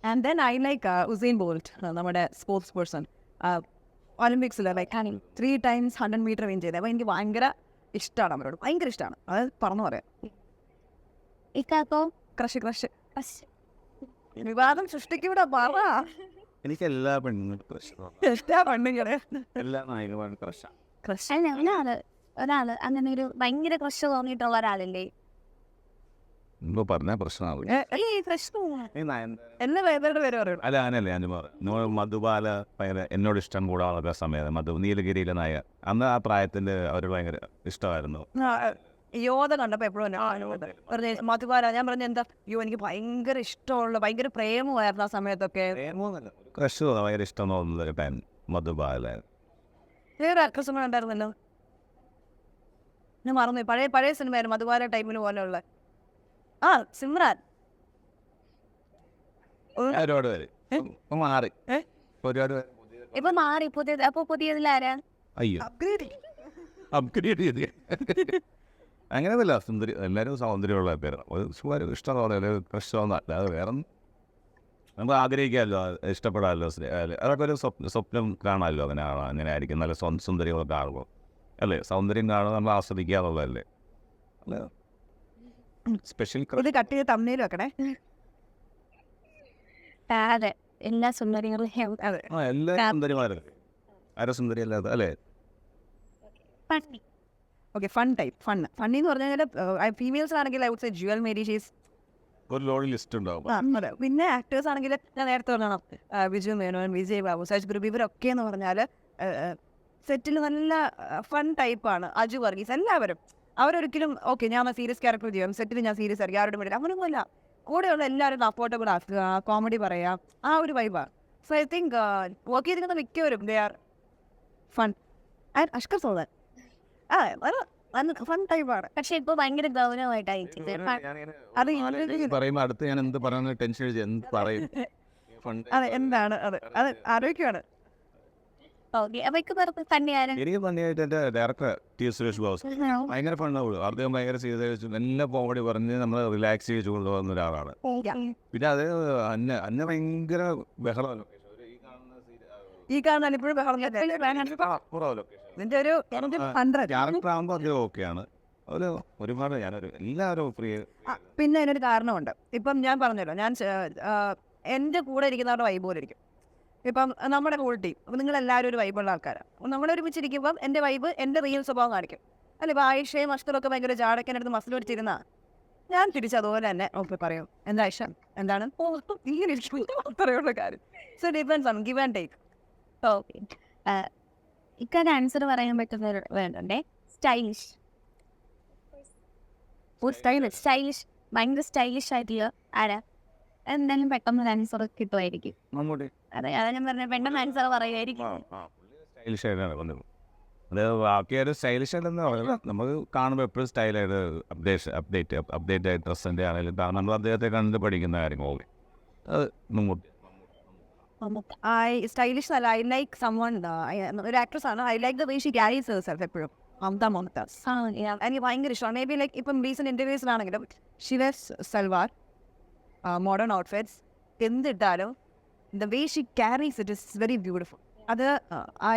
And then I like Usain Bolt, നമ്മുടെ സ്പോർട്സ് പേഴ്സൺ, ഒളിമ്പിക്സിൽ ലൈക്ക് 3 times 100 meter വിൻ ചെയ്തത്. അപ്പോൾ എനിക്ക് ഭയങ്കര ഇഷ്ടമാണ് അവരോട്, ഭയങ്കര ഇഷ്ടമാണ്. അത് പറഞ്ഞു പറയാം. ഇക്കാക്കോ ക്രഷ് വിവാദം സൃഷ്ടിക്കൂടെ പറ. എനിക്ക് എല്ലാ പെണ്ണുങ്ങളും പ്രശ്നമാണ്, ഇഷ്ടാ പെണ്ണുങ്ങളെ, എല്ലാ നായികമാരും ക്രഷാണ്. ക്രഷ് അല്ല ഒരാള് അങ്ങനെ ഒരു ഭയങ്കര ക്രഷ് തോന്നിയിട്ടുള്ള ഒരാളില്ലേ? ഇപ്പോൾ പറഞ്ഞാൽ പ്രശ്നമാവും. എല്ലാ വേദനയുടെ പേര് പറയണം. അല്ല അങ്ങനെയല്ലേ ഞാൻ പറഞ്ഞു, മധുബാല ഭയങ്കര എന്നോട് ഇഷ്ടം കൂടാനുള്ള സമയത്ത് നീലഗിരിയിലെ നായക, അന്ന് ആ പ്രായത്തിൽ അവർ ഭയങ്കര ഇഷ്ടമായിരുന്നു. യോധ കണ്ടപ്പോൾ എപ്പോഴും പറഞ്ഞ മധുബാല, ഞാൻ പറഞ്ഞ എന്താ, എനിക്ക് ഭയങ്കര ഇഷ്ടമുള്ള, ഭയങ്കര പ്രേമമായിരുന്നു ആ സമയത്തൊക്കെ. ക്രഷ് ഭയങ്കര ഇഷ്ടം തോന്നുന്നത് ടൈം മധുബാല. വേറെ ആക്ട്രസും ഉണ്ടായിരുന്നല്ലോ, ഞാൻ മറന്നു, പഴയ സിനിമയായിരുന്നു മധുബാല ടൈമിന് പോലെയുള്ള. സിമ്രാൻ ഒരുപാട് പേര് മാറി, ഒരുപാട് പേര് ഇപ്പൊ മാറി പുതിയതിലാരാ? അയ്യോ അപ്ഗ്രേഡ് ചെയ്ത് അങ്ങനെയല്ല, സുന്ദരി എല്ലാവരും സൗന്ദര്യമുള്ള പേരാണ്. ഇഷ്ടം തോന്നില്ല, ക്രഷ് തോന്നുക, അല്ലാതെ വേറെ നമുക്ക് ആഗ്രഹിക്കാമല്ലോ, ഇഷ്ടപ്പെടാമല്ലോ, അതൊക്കെ ഒരു സ്വപ്നം കാണാമല്ലോ. അങ്ങനെ ആയിരിക്കും, നല്ല സുന്ദരികളൊക്കെ കാണുമ്പോൾ അല്ലേ, സൗന്ദര്യം കാണുമ്പോൾ നമ്മൾ ആസ്വദിക്കുക എന്നുള്ളതല്ലേ. അല്ലേ, സ്പെഷ്യൽ ഇത് കട്ട് ചെയ്ത് തമ്മിൽ വെക്കണേ. അതെ, എല്ലാ സുന്ദരികളും അതെ, എല്ലാ സുന്ദരിമാരല്ലേ, ആരോ സുന്ദരി അല്ലാതെ അല്ലേ. ഓക്കെ, ഫണ്ണി എന്ന് പറഞ്ഞു കഴിഞ്ഞാൽ ഫീമെയിൽസ് ആണെങ്കിൽ I would say Jewel Mary, she's ഒരു ലോഡ് ലിസ്റ്റ് ഉണ്ടാവും. അതെ. പിന്നെ ആക്ടേഴ്സ് ആണെങ്കിൽ ഞാൻ നേരത്തെ പറഞ്ഞോ, വിജു മേനോൻ, വിജയ് ബാബു, സച്ച് ഗ്രൂപ്പ്, ഇവരൊക്കെ എന്ന് പറഞ്ഞാൽ സെറ്റിൽ നല്ല ഫൺ ടൈപ്പാണ്. അജു വർഗീസ്, എല്ലാവരും അവരൊരിക്കലും ഓക്കെ ഞാൻ സീരിയസ് ക്യാരക്ടർ ചെയ്യാം, സെറ്റിൽ ഞാൻ സീരിയസ് ആയിരിക്കും, ആരോടും വേണ്ടില്ല, അങ്ങനെയൊന്നുമല്ല. കൂടെയുള്ള എല്ലാവരും അഫോർഡബിൾ ആക്കുക, കോമഡി പറയാം, ആ ഒരു വൈബാണ്. സോ ഐ തിങ്ക് വർക്ക് ചെയ്തിരിക്കുന്ന മിക്കവരും they are fun. And Ashkar Saudan fun ടൈപ്പാണ്. പക്ഷെ ഇപ്പൊ ഭയങ്കര ഗൗരവമായിട്ടായി അത് പറയുമ്പോൾ അടുത്ത് ഞാൻ എന്ത് പറയുന്ന ടെൻഷൻ അടിച്ച് എന്ത് പറയും. അതെ, എന്താണ് അത് ആരോഗ്യമാണ്. ഓക്കെ, അപ്പൊ തന്നെയാണ് എനിക്ക് തന്നെയായിട്ട് എൻ്റെ ഡയറക്ടർ ടി സുരേഷ് ബാബു ഭയങ്കര ഫണ്ണാവുള്ളൂ. അദ്ദേഹം ഭയങ്കര സീരിയസ് എല്ലാ കോമഡി പറഞ്ഞ് നമ്മൾ റിലാക്സ് ചെയ്ത് കൊണ്ടുപോകുന്ന ഒരാളാണ്. പിന്നെ അത് അന്നെ ഭയങ്കര ബഹളമല്ലോ, ഈ കാണാൻ ഇപ്പോഴും ഇതിന്റെ ഒരു ക്യാരക്ടർ ആകുമ്പോൾ അത് ഓക്കെയാണ്. ഒരുപാട് ഞാനൊരു എല്ലാവരും പ്രിയ. പിന്നെ അതിനൊരു കാരണമുണ്ട്. ഇപ്പം ഞാൻ പറഞ്ഞല്ലോ, ഞാൻ എൻ്റെ കൂടെ ഇരിക്കുന്നവരുടെ വൈബ് പോലെ ഇരിക്കും. ഇപ്പം നമ്മുടെ ഹോൾ ടീം, അപ്പം നിങ്ങളെല്ലാവരും ഒരു വൈബുള്ള ആൾക്കാരാണ്. അപ്പം നമ്മളൊരുമിച്ചിരിക്കുമ്പം എൻ്റെ വൈബ് എൻ്റെ റിയൽ സ്വഭാവം കാണിക്കും. അല്ല, ഇപ്പോൾ ആയിഷയും അഷ്തറൊക്കെ ഭയങ്കര ജാടക്കനടുത്ത് മസിൽ പിടിച്ചിരുന്ന ഞാൻ തിരിച്ചതുപോലെ തന്നെ ഓക്കെ പറയും, എന്താ ആയിഷ എന്താണ് ഇങ്ങനെ അത്രയുള്ള കാര്യം. So depends on give and take. Okay, ഇക്കാരുടെ ആൻസർ പറയാൻ പറ്റുന്ന വേണ്ടേ? സ്റ്റൈലിഷ് ഭയങ്കര സ്റ്റൈലിഷ് ആയിട്ടുള്ള ആരാ? എന്തായാലും പെട്ടെന്ന് ആൻസർ കിട്ടുമായിരിക്കും. അതെ, അതാ ഞാൻ പറഞ്ഞ പെട്ടെന്ന് ആൻസർ പറയുമായിരിക്കും. സ്റ്റൈലിഷ് ആയിട്ടാണ് വന്നത്. അത് ബാക്കിയൊരു സ്റ്റൈലിഷ് ആയിട്ടെന്ന് പറയുന്നത് നമുക്ക് കാണുമ്പോൾ എപ്പോഴും സ്റ്റൈലായിട്ട് അപ്ഡേറ്റ് ആയിട്ട് ഡ്രസ്സിൻ്റെ ആണെങ്കിലും നമ്മൾ അദ്ദേഹത്തെ കണ്ട് പഠിക്കുന്ന കാര്യങ്ങളൊക്കെ അത് മുമ്പോട്ട്. സ്റ്റൈലിഷ് അല്ല, ഐ ലൈക്ക് someone, ഒരു ആക്ട്രസ് ആണ്, I like the way she carries herself എപ്പോഴും. മമത മോഹൻദാസ് എനിക്ക് ഭയങ്കര ഇഷ്ടമാണ്. മേ ബി ലൈക്ക് ഇപ്പം റീസെൻറ്റ് ഇൻ്റർവ്യൂസിലാണെങ്കിലും she wears salwar, modern outfits, എന്തിട്ടാലും the way she carries it is very beautiful. അത്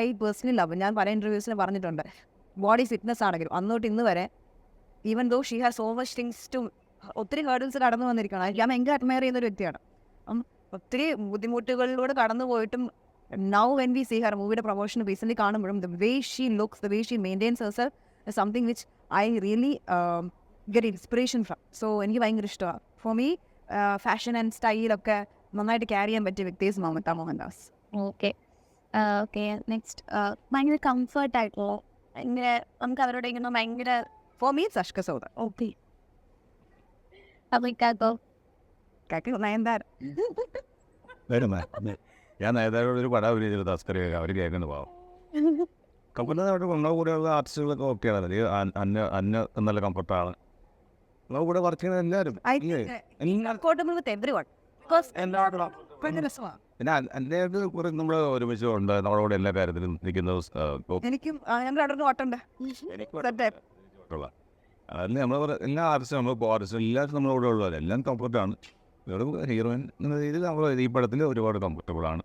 ഐ പേഴ്സണലി ലവ്. ഞാൻ പല ഇൻ്റർവ്യൂസിലും പറഞ്ഞിട്ടുണ്ട്, ബോഡി ഫിറ്റ്നസ് ആണെങ്കിലും അന്നോട്ട് ഇന്ന് വരെ, even though she has so much things to, ഒത്തിരി ഹേർഡിൽസ് കടന്നു വന്നിരിക്കുകയാണ്. ഞാൻ ഭയങ്കര അഡ്മയർ ചെയ്യുന്ന ഒരു വ്യക്തിയാണ്. ഒത്തിരി ബുദ്ധിമുട്ടുകളിലൂടെ കടന്നു പോയിട്ടും now when we see her മൂവിയുടെ പ്രൊമോഷൻ റീസെൻ്റ്ലി കാണുമ്പോഴും the way she looks, the way she maintains herself is something which I really get inspiration from. So എനിക്ക് ഭയങ്കര ഇഷ്ടമാണ്. ഫോർ മീ ഫാഷൻ ആൻഡ് സ്റ്റൈലൊക്കെ നന്നായിട്ട് ക്യാരി ചെയ്യാൻ പറ്റിയ വ്യക്തി Mamta Mohandas. Okay okay. Next ഭയങ്കര കംഫർട്ടായിട്ടുള്ള ഭയങ്കര നമുക്ക് അവരോട് ഇങ്ങനെ ഭയങ്കര for me it's Ashkar Saudan. Okay. അപ്പോൾ ഇക്കാക്കോ? കാക്കി നയൻതാര. ഞാൻ നേതാക്കളോട് ഒരു പടം അഭിനയിച്ചത് തസ്കറി അവർ കേൾക്കുന്ന പാവം. കംഫർട്ട് അവിടെ നമ്മുടെ കൂടെയുള്ള ആർട്ടിസ്റ്റുകളൊക്കെ ഓക്കെയാണ്. അന്ന നല്ല കംഫർട്ടാണ് നമ്മുടെ കൂടെ വർക്ക് ചെയ്യുന്ന എല്ലാവരും. I think comfortable with everyone. Because ഭയങ്കര രസമാണ്. പിന്നെ അന്നേക്ക് കുറെ നമ്മൾ ഒരുമിച്ച് ഉണ്ട് നമ്മുടെ കൂടെ എല്ലാ കാര്യത്തിലും നിൽക്കുന്ന എനിക്കും ഞങ്ങളുടെ അവിടെ ഓട്ടുണ്ട്. അതിന് നമ്മൾ എല്ലാ ആർട്ടിസ്റ്റും നമ്മൾ ആർട്ടിസ്റ്റും എല്ലാവരും നമ്മുടെ കൂടെ ഉള്ളത് എല്ലാം കംഫർട്ടാണ്. ഹീറോയിൻ എന്ന രീതിയിൽ നമ്മൾ ഈ പടത്തിൽ ഒരുപാട് കംഫർട്ടബിളാണ്.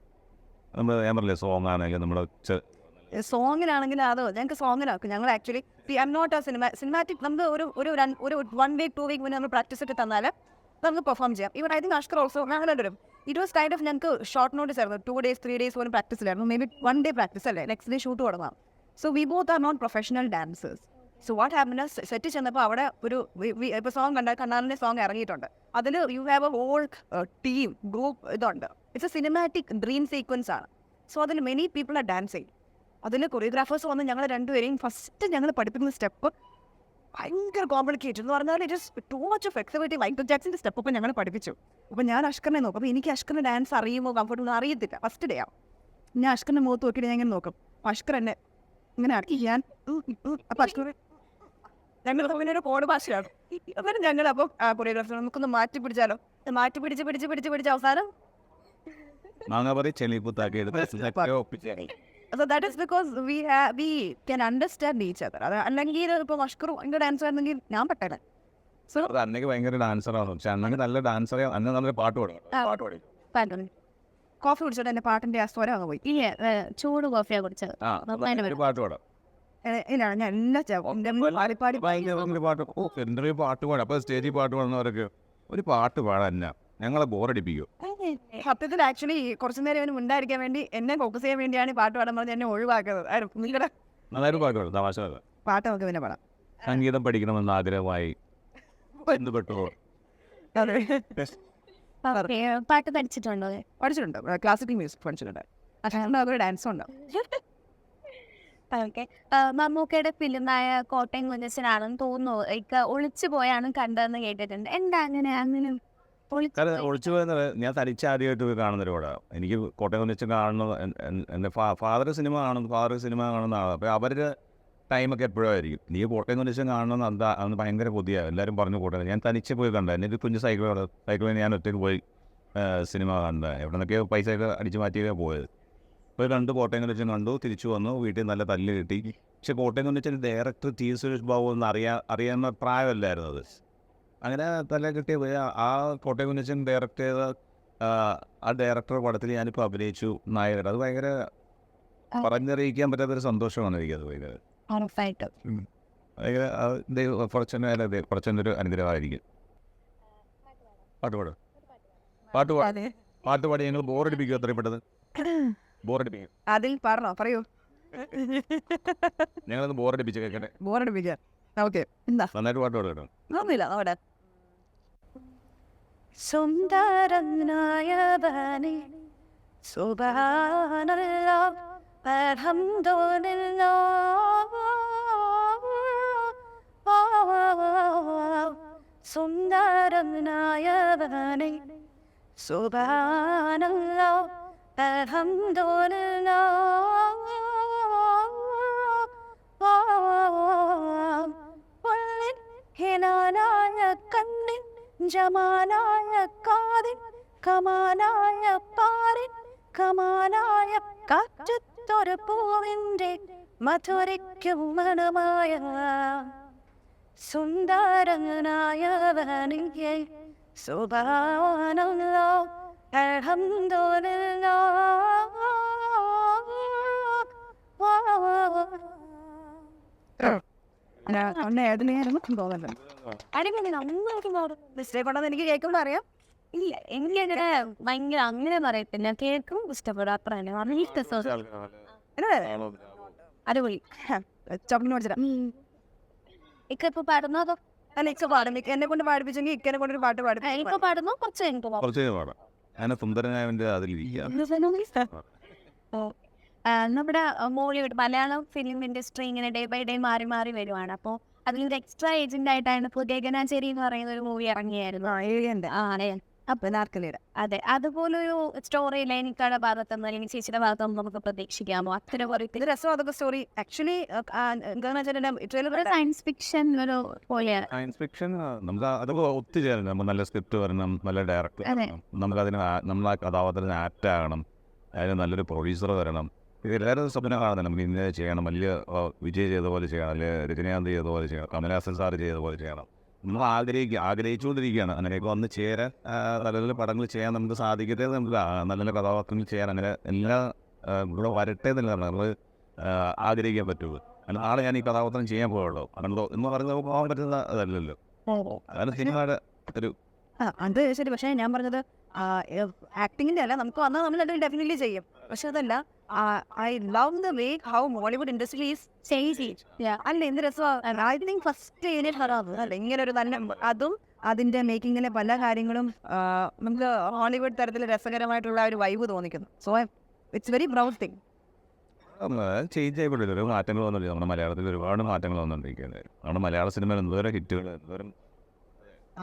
നമ്മൾ ഞാൻ പറഞ്ഞില്ലേ സോങ് ആണെങ്കിൽ നമ്മുടെ സോങ്ങിലാണെങ്കിൽ അതോ ഞങ്ങൾക്ക് സോങ്ങിലാക്കും. ഞങ്ങൾ actually I am not cinematic. നമുക്ക് ഒരു 1 week 2 week മുന്നേ നമ്മൾ പ്രാക്ടീസ് ഇട്ട് തന്നാൽ നമുക്ക് പെർഫോം ചെയ്യാം. Even I think Ashkar also അങ്ങനെ വരും. ഇറ്റ് വാസ് കൈൻഡ് ഓഫ് ഞങ്ങൾക്ക് ഷോർട്ട് നോട്ടീസ് ആയിരുന്നു. 2 days 3 days പോലും പ്രാക്ടീസിലായിരുന്നു. മേ ബി 1 day പ്രാക്ടീസ് അല്ലേ, നെക്സ്റ്റ് ഡേ ഷൂട്ട് തുടങ്ങാം. So we both are not professional dancers. So what happens set ചെന്നപ്പോൾ അവിടെ ഒരു ഇപ്പോൾ സോങ് കണ്ണാലിൻ്റെ സോങ് ഇറങ്ങിയിട്ടുണ്ട്. അതിൽ you have a whole team group ഇതുണ്ട്. It's a cinematic dream sequence ആണ്. സോ അതിൽ മെനി പീപ്പിൾ ആർ ഡാൻസിങ്. അതിൽ കൊറിയോഗ്രാഫേഴ്സ് വന്ന് ഞങ്ങൾ രണ്ടുപേരെയും ഫസ്റ്റ് ഞങ്ങൾ പഠിപ്പിക്കുന്ന സ്റ്റെപ്പ് ഭയങ്കര കോംപ്ലിക്കേറ്റഡ് എന്ന് പറഞ്ഞാൽ it is too much of flexibility. Michael ജാക്സന്റെ സ്റ്റെപ്പ് ഒക്കെ ഞങ്ങൾ പഠിപ്പിച്ചു. അപ്പോൾ ഞാൻ അഷ്കറിനെ നോക്കും. അപ്പോൾ എനിക്ക് അഷ്കറിന് ഡാൻസ് അറിയുമോ കംഫർട്ടബിൾ അറിയത്തില്ല. ഫസ്റ്റ് ഡേ ആവും. ഞാൻ അഷ്കറിൻ്റെ മുഖത്ത് നോക്കിയിട്ട് ഞാൻ ഇങ്ങനെ നോക്കും. അപ്പോൾ അഷ്കർ എന്നെ ഇങ്ങനെ ആക്കി ഞാൻ അപ്പോൾ അഷ്കർ ഞങ്ങൾ പിന്നെ ഒരു കോഡ് ഭാഷയാണ്. അന്നേരം ഞങ്ങൾ അപ്പോൾ കൊറിയോഗ്രാഫർ നമുക്കൊന്ന് മാറ്റി പിടിച്ചാലോ, മാറ്റി പിടിച്ച് അവസാനം മാങ്ങാപറി ചെളിപ്പുത്താക്കി എടുത്ത്. So that is because we can understand each other. അത് അല്ലെങ്കിൽ ഇപ്പോൾ അഷ്കറും എൻ്റെ ഡാൻസ് ആയിരുന്നെങ്കിൽ ഞാൻ പെട്ടേനെ. സോ അന്നേക്ക് ഭയങ്കര ഡാൻസറാണ്. പക്ഷെ അന്നേക്ക് നല്ല ഡാൻസറെ അന്ന് നല്ലൊരു പാട്ട് പാടും. കോഫി കുടിച്ചോട്ട് എൻ്റെ പാട്ടിൻ്റെ ആ സ്വരം അങ്ങ് പോയി. ഇല്ല, ചൂട് കോഫിയാ കുടിച്ചത്. പാട്ട് പാടാം. ഇല്ലാണ് ഞാൻ എല്ലാ പാടിപ്പാടി പാട്ട് പാടാം. അപ്പോൾ സ്റ്റേജിൽ പാട്ട് പാടുന്നവരൊക്കെ ഒരു പാട്ട് പാടാൻ എന്നാ ഞങ്ങളെ ബോറടിപ്പിക്കും. സത്യത്തിൽ ആക്ച്വലി കുറച്ചു നേരം അവന് ഉണ്ടായിരിക്കാൻ വേണ്ടി എന്നെ ഫോക്കസ് ചെയ്യാൻ വേണ്ടിയാണ് ഈ പാട്ട് പാടാൻ പറഞ്ഞ് എന്നെ ഒഴിവാക്കുന്നത്. നിങ്ങളുടെ നന്നായിട്ട് പാട്ട് പാടും. തമാശ പാട്ട് നമുക്ക് പിന്നെ പാടാം. സംഗീതം പഠിക്കണമെന്ന് ആഗ്രഹമായി ബന്ധപ്പെട്ടു. പാട്ട് പഠിച്ചിട്ടുണ്ടോ? പഠിച്ചിട്ടുണ്ട്. ക്ലാസിക്കൽ മ്യൂസിക് പഠിച്ചിട്ടുണ്ട്. പക്ഷേ അതൊരു ഡാൻസും ഉണ്ട്. ഓക്കെ. മമ്മൂക്കയുടെ ഫിലിമായ കോട്ടയം കുഞ്ഞച്ചനാണെന്ന് തോന്നുന്നു ഒളിച്ചു പോയാണ് കണ്ടതെന്ന് കേട്ടിട്ടുണ്ട്. എന്താ അങ്ങനെ ഒളിച്ചു പോയെന്നത് ഞാൻ തനിച്ചാദ്യമായിട്ട് പോയി കാണുന്നൊരു പടമാണ്. എനിക്ക് കോട്ടയം കുഞ്ഞച്ചൻ കാണുന്നത് എൻ്റെ ഫാദർ സിനിമ കാണുന്ന ആളാണ്. അപ്പോൾ അവരുടെ ടൈമൊക്കെ എപ്പോഴും ആയിരിക്കും. നീ കോട്ടയം കുഞ്ഞച്ചൻ കാണണമെന്ന് അന്ന് ഭയങ്കര കൊതിയാണ്. എല്ലാവരും പറഞ്ഞു കോട്ടയം. ഞാൻ തനിച്ച് പോയി കണ്ടത്. എൻ്റെ ഒരു കുഞ്ഞ് സൈക്കിളിൽ ഞാൻ ഒറ്റയ്ക്ക് പോയി സിനിമ കണ്ടത്. എവിടെ നിന്നൊക്കെ പൈസയൊക്കെ അടിച്ച് മാറ്റിയൊക്കെ പോയത്. ഇപ്പോൾ 2 കോട്ടയം കുഞ്ഞച്ചൻ കണ്ടു, തിരിച്ചു വന്നു. വീട്ടിൽ നല്ല തല്ല് കിട്ടി. പക്ഷെ കോട്ടയം കുഞ്ഞച്ചൻ ഡയറക്ടർ ടി സുരേഷ് ബാബു എന്ന് അറിയാവുന്ന പ്രായമല്ലായിരുന്നു അത്. അങ്ങനെ തല കിട്ടിയ ആ കോട്ടയം കുഞ്ഞച്ചൻ ഡയറക്റ്റ് ചെയ്ത ആ ഡയറക്ടർ പടത്തിൽ ഞാനിപ്പോൾ അഭിനയിച്ചു നായകൻ. അത് ഭയങ്കര പറഞ്ഞറിയിക്കാൻ പറ്റാത്തൊരു സന്തോഷമാണ് എനിക്കത്. ഭയങ്കര കുറച്ചൊരു അനുഗ്രഹമായിരിക്കും. പാട്ട് പാടി ഞങ്ങൾ ബോറടിപ്പിക്കും. എത്രയും പെട്ടത് ബോറടിപ്പിക്കും. അതിൽ പറയൂ. ഞങ്ങളൊന്ന് ബോറടിപ്പിച്ച് കേൾക്കട്ടെ. ബോറടിപ്പിക്കാൻ ഓക്കെ. എന്താ നന്നായിട്ട് പാട്ട് പാടും കേട്ടോ. ഒന്നുമില്ല അവിടെ. സുന്ദരനായവനെ സുബ്ഹാനല്ലാഹ് അൽഹംദുലില്ലാഹ്. സുന്ദരനായവനെ സുബ്ഹാനല്ലാഹ് അൽഹംദുലില്ലാഹ്. ഹിനാനായ കണ്ണിൻ ജമാനായ കാതിൻ കമാനായ പാരിൻ കമാനായ കാറ്റത്തൊരു പൂവിൻ്റെ മധുരയ്ക്കും മണമായ സുന്ദരനായവനെ സുബ്ഹാനല്ലാഹ് അൽഹംദുലില്ലാഹ്. ഏതിനായിരുന്നു തോന്നുന്നുണ്ട്. മിസ്റ്റേക്ക് ഉണ്ടെന്ന് എനിക്ക് കേൾക്കുമ്പോൾ അറിയാം. ഇല്ല, എനിക്കങ്ങനെ ഭയങ്കര അങ്ങനെ പറയത്തില്ല. കേൾക്കും ഇഷ്ടപ്പെടും. അത്ര തന്നെ അടിപൊളി. ചോക്ലേറ്റ് മേടിച്ചിടാം. ഇപ്പൊ പാടുന്നോ? അതോ അല്ല ഇക്ക പാടും. എന്നെ കൊണ്ട് പാടിപ്പിച്ചെങ്കിൽ ഇക്കനെ കൊണ്ടൊരു പാട്ട് പാടും. ഇപ്പൊ പാടുന്നു കുറച്ച് കഴിഞ്ഞിട്ട് കുറച്ച് പാടാം. അങ്ങനെ സുന്ദരനായവൻ്റെ അതിലിരിക്കുക. നമ്മുടെ മോളിവുഡ് മലയാളം ഫിലിം ഇൻഡസ്ട്രി ഇങ്ങനെ ഡേ ബൈ ഡേ മാറി മാറി വരുവാണ്. അപ്പോൾ അതിലൊരു എക്സ്ട്രാ ഏജന്റ് ആയിട്ടാണ് ഇപ്പോൾ ഗഗനാചേരി എന്ന് പറയുന്ന ഒരു മൂവി ഇറങ്ങിയായിരുന്നു. ഏഴിയൻ്റെ അതെ അപ്പം നാർക്കലിയുടെ അതെ, അതുപോലൊരു സ്റ്റോറി ലൈൻ ഇക്കാടെ ഭാഗത്തുനിന്ന് അല്ലെങ്കിൽ ചേച്ചിയുടെ ഭാഗത്തുനിന്ന് നമുക്ക് പ്രതീക്ഷിക്കാമോ? അത്ര ഇത് രസം അതൊക്കെ story actually trailer science fiction ഒരു പോലെയാണ്. സയൻസ് ഫിക്ഷൻ നമുക്ക് അതൊക്കെ ഒത്തുചേരണം. നമുക്ക് നല്ല സ്ക്രിപ്റ്റ് വരണം, നല്ല ഡയറക്ടർ അതെ. വരണം, നമുക്കതിന് നമ്മൾ ആ കഥാപാത്രത്തിന് ആപ്റ്റ് ആകണം, അതിന് നല്ലൊരു പ്രൊഡ്യൂസർ വരണം. ഇത് എല്ലാവരും സ്വപ്നം കാണുന്നില്ല. നമുക്ക് ഇങ്ങനെ ചെയ്യണം, വലിയ വിജയ് ചെയ്ത പോലെ ചെയ്യണം, അല്ലെങ്കിൽ രജനീകാന്ത് ചെയ്ത പോലെ ചെയ്യണം, കമലഹാസൻ സാർ ചെയ്ത പോലെ ചെയ്യണം. നമ്മൾ ആഗ്രഹിച്ചുകൊണ്ടിരിക്കുകയാണ് അങ്ങനെയൊക്കെ വന്ന് ചേരാൻ, നല്ല നല്ല പടങ്ങൾ ചെയ്യാൻ നമുക്ക് സാധിക്കട്ടെ, നമുക്ക് നല്ല നല്ല കഥാപാത്രങ്ങൾ ചെയ്യാൻ അങ്ങനെ എല്ലാ ഇവിടെ വരട്ടെ എന്നല്ല നമ്മൾ ആഗ്രഹിക്കാൻ പറ്റുള്ളൂ. കാരണം നാളെ ഞാൻ ഈ കഥാപാത്രം ചെയ്യാൻ പോയുള്ളൂ അങ്ങനോ എന്ന് പറഞ്ഞ് നമുക്ക് പോകാൻ പറ്റുന്ന അതല്ലല്ലോ. അതാണ് സിനിമയുടെ ഒരു അത് ശരി. പക്ഷേ ഞാൻ പറഞ്ഞത് ആക്ടിങ്ങിൻ്റെ അല്ല, നമുക്ക് വന്നാൽ നമ്മൾ അത് ഡെഫിനറ്റ്ലി ചെയ്യും. പക്ഷെ അതല്ല, I love the way how Mollywood industry is അല്ല എന്ത് രസമാണ്. ഐ തിങ്ക് ഫസ്റ്റ് അല്ല ഇങ്ങനെ ഒരു നല്ല അതും അതിൻ്റെ മേക്കിങ്ങിലെ പല കാര്യങ്ങളും നമുക്ക് ഹോളിവുഡ് തരത്തിൽ രസകരമായിട്ടുള്ള ഒരു വൈബ് തോന്നിക്കുന്നു. So it's very proud thing. Change ആയിക്കൊണ്ടില്ല, ഒരു മാറ്റങ്ങൾ വന്നില്ല. നമ്മുടെ മലയാളത്തിൽ ഒരുപാട് മാറ്റങ്ങൾ വന്നുകൊണ്ടിരിക്കുകയാണ്. നമ്മുടെ മലയാള സിനിമയിൽ എന്തോരം ഹിറ്റുകൾ, എന്തോരം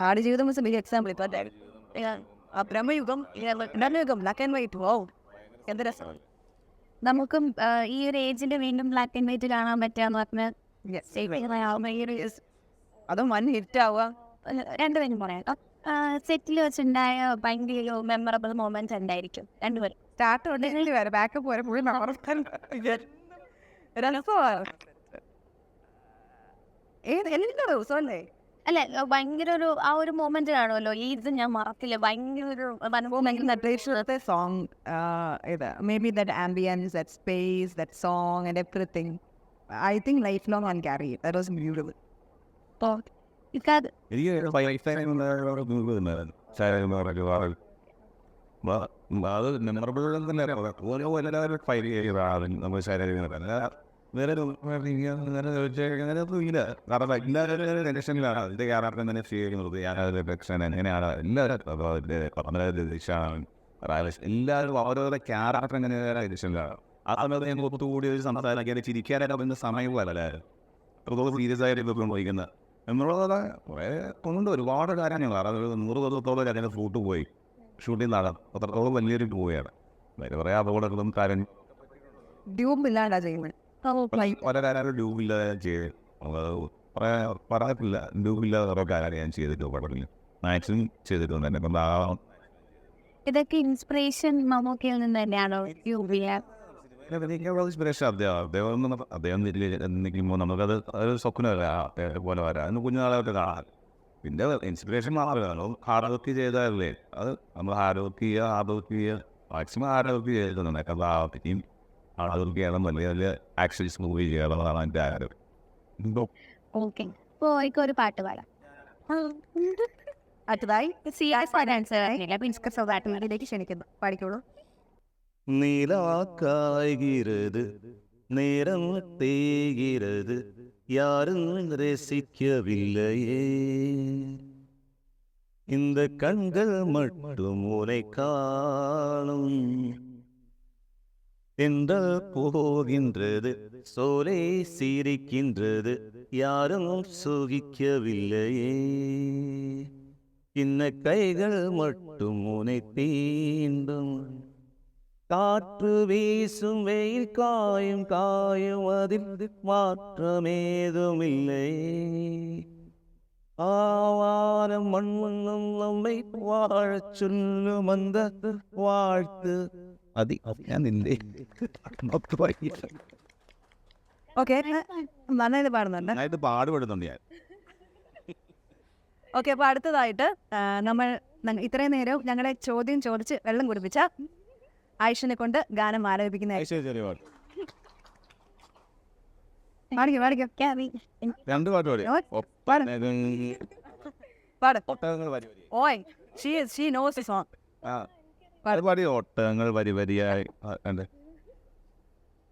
Aadujeevitham is a big example. ഇപ്പം Bramayugam, black and white, wow എന്ത് രസം. നമുക്കും ഈ ഒരു ഏജിന്റെ വീണ്ടും ബ്ലാക്ക് ആൻഡ് വൈറ്റ് കാണാൻ പറ്റാന്ന് പറഞ്ഞാൽ അതും വൻ ഹിറ്റ് ആവുക. രണ്ടുപേരും പറയാം. സെറ്റിൽ വെച്ചുണ്ടായ ഭയങ്കര മെമ്മറബിൾ മൊമെന്റ്സ് ഉണ്ടായിരിക്കും രണ്ടുപേരും. സ്റ്റാർട്ട് ഉണ്ടെങ്കിൽ വരെ ബാക്കപ്പ് വരെ പോയി എല്ലാ ദിവസവും അല്ലേ? അല്ല, ഭയങ്കര ഒരു ആ ഒരു മൊമെന്റ് കാണുമല്ലോ, ഈ ഇത് ഞാൻ മറക്കില്ല, ഭയങ്കര ഒരു the song, maybe that ambience, that space, that song and everything, I think lifelong I'll carry it. That was beautiful. എനിക്ക് അത് മെമ്മറബിൾ തന്നെ എല്ലാവരും ഫൈൽ ചെയ്യുന്നതാണ് നമ്മൾ ശരീരം. വേറെ അങ്ങനെയൊന്നും ഇല്ല. കാരണം എല്ലാവരും ടെൻഷനിലാണ്. അതിൻ്റെ ക്യാരക്ടർ തന്നെ ചെയ്യുന്നത്, ഞാനതിൻ്റെ ടെൻഷൻ എങ്ങനെയാണ് എല്ലാവരും എല്ലാവരും അവരവരുടെ ക്യാരക്ടർ എങ്ങനെ ടെൻഷനിലാണ്. ആ സമയത്ത് ഞങ്ങൾ ഒത്തുകൂടി ഒരു സംസാരിക്കാൻ ചിരിക്കാനായിട്ട് അതിൻ്റെ സമയം അല്ലേ അത്രത്തോളം സീരിയസ് ആയിട്ട് പോയിക്കുന്നത് എന്നുള്ളത് കുറേ കൊണ്ട് ഒരുപാട് കാര്യങ്ങൾ. അതായത് 100 കൊല്ലത്തോളം അതിൻ്റെ ഫ്രൂട്ട് പോയി ഷൂട്ടിംഗ് നടന്നു. അത്രത്തോളം വലിയൊരു മൂവിയാണ്. വേറെ കുറേ അപകടങ്ങളും കാര്യം ഡ്യൂബ് ഇല്ലാണ്ടാ ചെയ്യുന്നത്. വളരെ ഡ്യൂബില്ലാതെ ചെയ്ത് പറയത്തില്ല. ഡ്യൂബില്ലാതെ കുറേ കാര്യം ഞാൻ ചെയ്തിട്ട് പടത്തിൽ മാക്സിമം ചെയ്തിട്ടുണ്ട് തന്നെ. അപ്പം ഇതൊക്കെ ഇൻസ്പിറേഷൻ മമ്മൂക്കയിൽ നിന്ന് തന്നെയാണോ? ഇൻസ്പിറേഷൻ അദ്ദേഹം നിൽക്കുമ്പോൾ നമുക്കത് ഒരു സ്വപ്നമല്ല പോലെ വരാം. അന്ന് കുഞ്ഞുനാളൊക്കെ കാണാൻ. പിന്നെ ഇൻസ്പിറേഷൻ മാത്രമല്ല, ഹാർഡ് വർക്ക് ചെയ്താലേ അത് നമ്മൾ hard work maximum hard work ചെയ്തിട്ടുണ്ട്. കഥാപിക്കും ഹാർഡ് വർക്ക് ചെയ്യണം, വലിയ വലിയ ആക്ഷൻസ് മൂവി ചെയ്യണം, അതാണ് എൻ്റെ ആഗ്രഹം. ഓക്കെ, ഇപ്പോൾ ഒരു പാട്ട് പാടാം. അടുത്തതായി ക്ഷണിക്കുന്നു, പാടിക്കോളൂ. நிலாக்காய்கிறது நேரம் தேய்கிறது யாரும் ரசிக்கவில்லையே இந்த கண்கள் மட்டும் உனை காணும் என்றால் போகின்றது சோலை சிரிக்கின்றது யாரும் சுகிக்கவில்லையே இன்ன கைகள் மட்டும் உனை தீண்டும் காற்று வீசும் வெயில் காயும் காயும் அதில் மாற்றமேதுமில்லை ஆவாரம் மண்ணும் நம்மை வாழச் சொல்லும் அந்த வாழ்த்து അതി ഞാൻ നിന്റെ ഓക്കെ, നന്നായിട്ട് പാടുന്നുണ്ട്. ഇത് പാടുപെടുന്നുണ്ട് ഞാൻ. ഓക്കെ, അപ്പോൾ അടുത്തതായിട്ട് നമ്മൾ ഇത്രയും നേരം ഞങ്ങളെ ചോദ്യം ചോദിച്ച് വെള്ളം കുടിപ്പിച്ച ആയിഷനെ കൊണ്ട് ഗാനം ആലപിക്കുന്ന രണ്ട് പാട്ട് പാടി ഒട്ടകങ്ങൾ വരി വരിയായി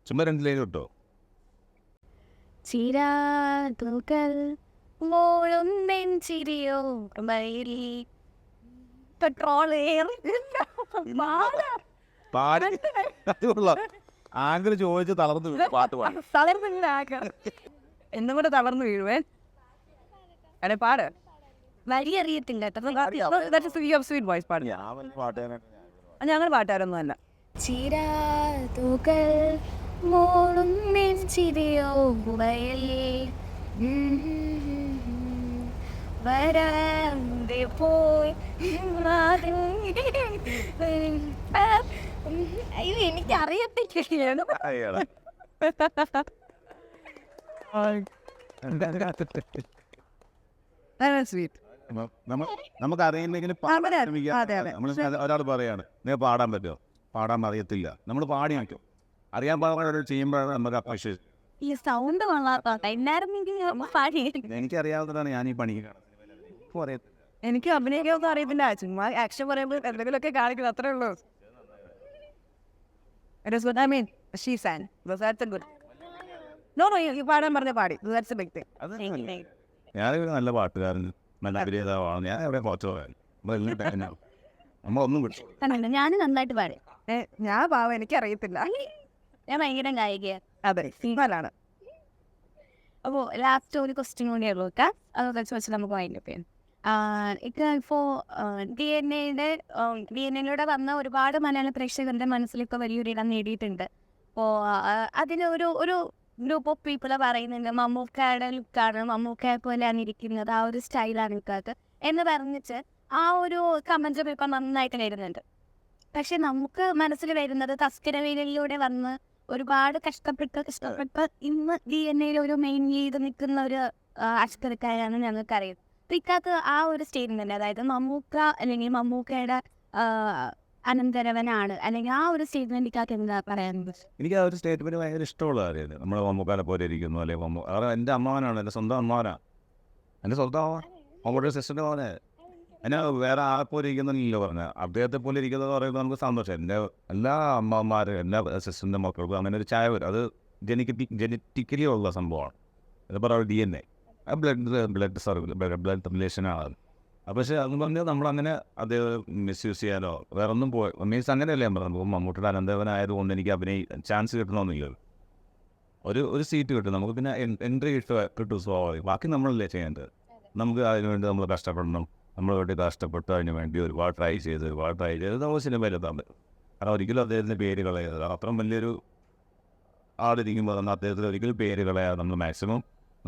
ചുമ്മാ 2 ലൈൻ കിട്ടോ. ചിരാതുകൾ മോളും നെഞ്ചിരിയോ മയിലി പെട്രോൾ പാടി ആങ്കർ ചോദിച്ച് തളർന്നു വീഴും പാട്ട് പാടും. എന്നും കൂടെ തളർന്നു വീഴുവേ. അതെ പാട്. വരി അറിയത്തില്ല സ്വീറ്റ് വോയിസ് പാട്. ഞാൻ വലിയ പാട്ടുകാരനാണ്. ഞങ്ങൾ പാട്ടുകാരൊന്നും അല്ല. ചിരാതുകൾ മോളും ചിരിയോ വയൽ വരാതെ പോയി അയ്യോ എനിക്കറിയത്തില്ല. അയ്യടാ. സ്വീറ്റ്. നമുക്ക് അറിയില്ലെങ്കിലും ഒരാൾ പറയാണ് നിങ്ങൾ പാടാൻ പറ്റുമോ? പാടാൻ അറിയത്തില്ല. നമ്മൾ പാടി നോക്കും. അറിയാൻ പാടുന്ന ചെയ്യുമ്പോഴാണ് നമുക്ക് അപ്രീഷിയേറ്റ്. ഈ സൗണ്ട് കൊള്ളാത്തോട്ടെ എല്ലായിരുന്നെങ്കിൽ പാടി. എനിക്കറിയാവുന്നതാണ് ഞാൻ ഈ പണിക്ക് കാണുന്നത്. എനിക്ക് അഭിനയിക്കാനൊന്നും അറിയത്തില്ല. ചുമ്മാ ആക്ഷൻ പറയുമ്പോൾ എന്തെങ്കിലുമൊക്കെ കാണിക്കുന്നത് അത്രേ ഉള്ളൂ. It is what I mean. She sang. That's a good. No, you പാടാൻ പറഞ്ഞ പാടി. That's a big thing. ഞാനൊരു നല്ല പാട്ടുകാരൻ, നല്ല അഭിനേതാവാണ്. ഞാൻ എവിടെ കുറച്ചോ നമ്മളൊന്നും കിട്ടും. ഞാൻ നന്നായിട്ട് പാടി. ഞാൻ പാവം എനിക്കറിയത്തില്ല. ഞാൻ ഭയങ്കര ഗായികയാണ്. അതെ സിംഗലാണ്. അപ്പോൾ ലാസ്റ്റ് ഒരു ക്വസ്റ്റ്യൻ കൂടിയേ ഉള്ളൂ കേട്ടോ. അതൊക്കെ വെച്ച് നമുക്ക് വൈൻഡപ്പ് ചെയ്യാം. ഇപ്പോൾ DNA-യിലൂടെ വന്ന ഒരുപാട് മലയാള പ്രേക്ഷകരുടെ മനസ്സിലൊക്കെ വലിയൊരു ഇടം നേടിയിട്ടുണ്ട്. അപ്പോൾ അതിനൊരു ഒരു ഗ്രൂപ്പ് ഓഫ് പീപ്പിൾ പറയുന്നുണ്ട് മമ്മൂക്കയുടെ ലുക്കാണ്, മമ്മൂക്കയെ പോലെയാണ് ഇരിക്കുന്നത്, ആ ഒരു സ്റ്റൈലാണ് ലുക്കാക്ക് എന്ന് പറഞ്ഞിട്ട് ആ ഒരു കമൻറ്റും ഇപ്പം നന്നായിട്ട് വരുന്നുണ്ട്. പക്ഷെ നമുക്ക് മനസ്സിൽ വരുന്നത് തസ്കരവേലിലൂടെ വന്ന് ഒരുപാട് കഷ്ടപ്പെട്ട് ഇന്ന് DNA-യിൽ ഒരു മെയിൻ ചെയ്ത് നിൽക്കുന്ന ഒരു അഷ്കരക്കാരാണ് ഞങ്ങൾക്കറിയാം. അപ്പം ഇക്കാക്ക് ആ ഒരു സ്റ്റേറ്റ്മെന്റ്, അതായത് മമ്മൂക്ക അല്ലെങ്കിൽ മമ്മൂക്കയുടെ അനന്തരവനാണ്, അല്ലെങ്കിൽ ആ ഒരു സ്റ്റേറ്റ്മെന്റ് ഇക്കാക്ക് എന്താ പറയാനുള്ളത്? എനിക്ക് ആ ഒരു സ്റ്റേറ്റ്മെന്റ് ഭയങ്കര ഇഷ്ടമുള്ള കാര്യമാണ്. നമ്മുടെ മമ്മൂക്കാനെ പോലെ ഇരിക്കുന്നു അല്ലെങ്കിൽ കാരണം എൻ്റെ അമ്മാവനാണ്, എൻ്റെ സ്വന്തം അമ്മാവനാണ്, എൻ്റെ സ്വന്തം അമ്മ മമ്മൂട്ടിയുടെ സിസ്റ്ററിൻ്റെ മോനെ. എന്നെ വേറെ ആളെ പോലെ ഇരിക്കുന്നില്ലല്ലോ പറഞ്ഞാൽ അദ്ദേഹത്തെ പോലെ ഇരിക്കുന്നത് പറയുന്നത് നമുക്ക് സന്തോഷം. എൻ്റെ എല്ലാ അമ്മമാരും എല്ലാ സിസ്റ്ററിൻ്റെ മക്കൾക്കും അങ്ങനെ ഒരു ചായ വരും. അത് ജനറ്റിക്കലി ഉള്ള സംഭവമാണ്. അത് പറയുക DNA ബ്ലഡ് റിലേഷനാണ്. പക്ഷേ അതെന്ന് പറഞ്ഞാൽ നമ്മളങ്ങനെ അത് മിസ്യൂസ് ചെയ്യാനോ വേറെ ഒന്നും മീൻസ് അങ്ങനെയല്ലേ ഞാൻ പറഞ്ഞു. മമ്മൂട്ടിയുടെ അനന്തരവനായതുകൊണ്ട് എനിക്ക് ചാൻസ് കിട്ടണമെന്നില്ലല്ലോ. ഒരു സീറ്റ് കിട്ടും നമുക്ക്, പിന്നെ എൻട്രി കിട്ടും സ്വാഭാവികം. ബാക്കി നമ്മളല്ലേ ചെയ്യേണ്ടത്. നമുക്ക് അതിനുവേണ്ടി നമ്മൾ കഷ്ടപ്പെടണം. നമ്മൾ വേണ്ടി കഷ്ടപ്പെട്ട് അതിന് വേണ്ടി ഒരുപാട് ട്രൈ ചെയ്ത് നമ്മൾ സിനിമയിലെത്താൻ പറ്റും. കാരണം ഒരിക്കലും അദ്ദേഹത്തിൻ്റെ പേര് കളയരുത്. അത്രയും വലിയൊരു ആളിരിക്കുമ്പോൾ നമ്മൾ അദ്ദേഹത്തിന് ഒരിക്കലും പേര് കളയാതെ നമ്മൾ മാക്സിമം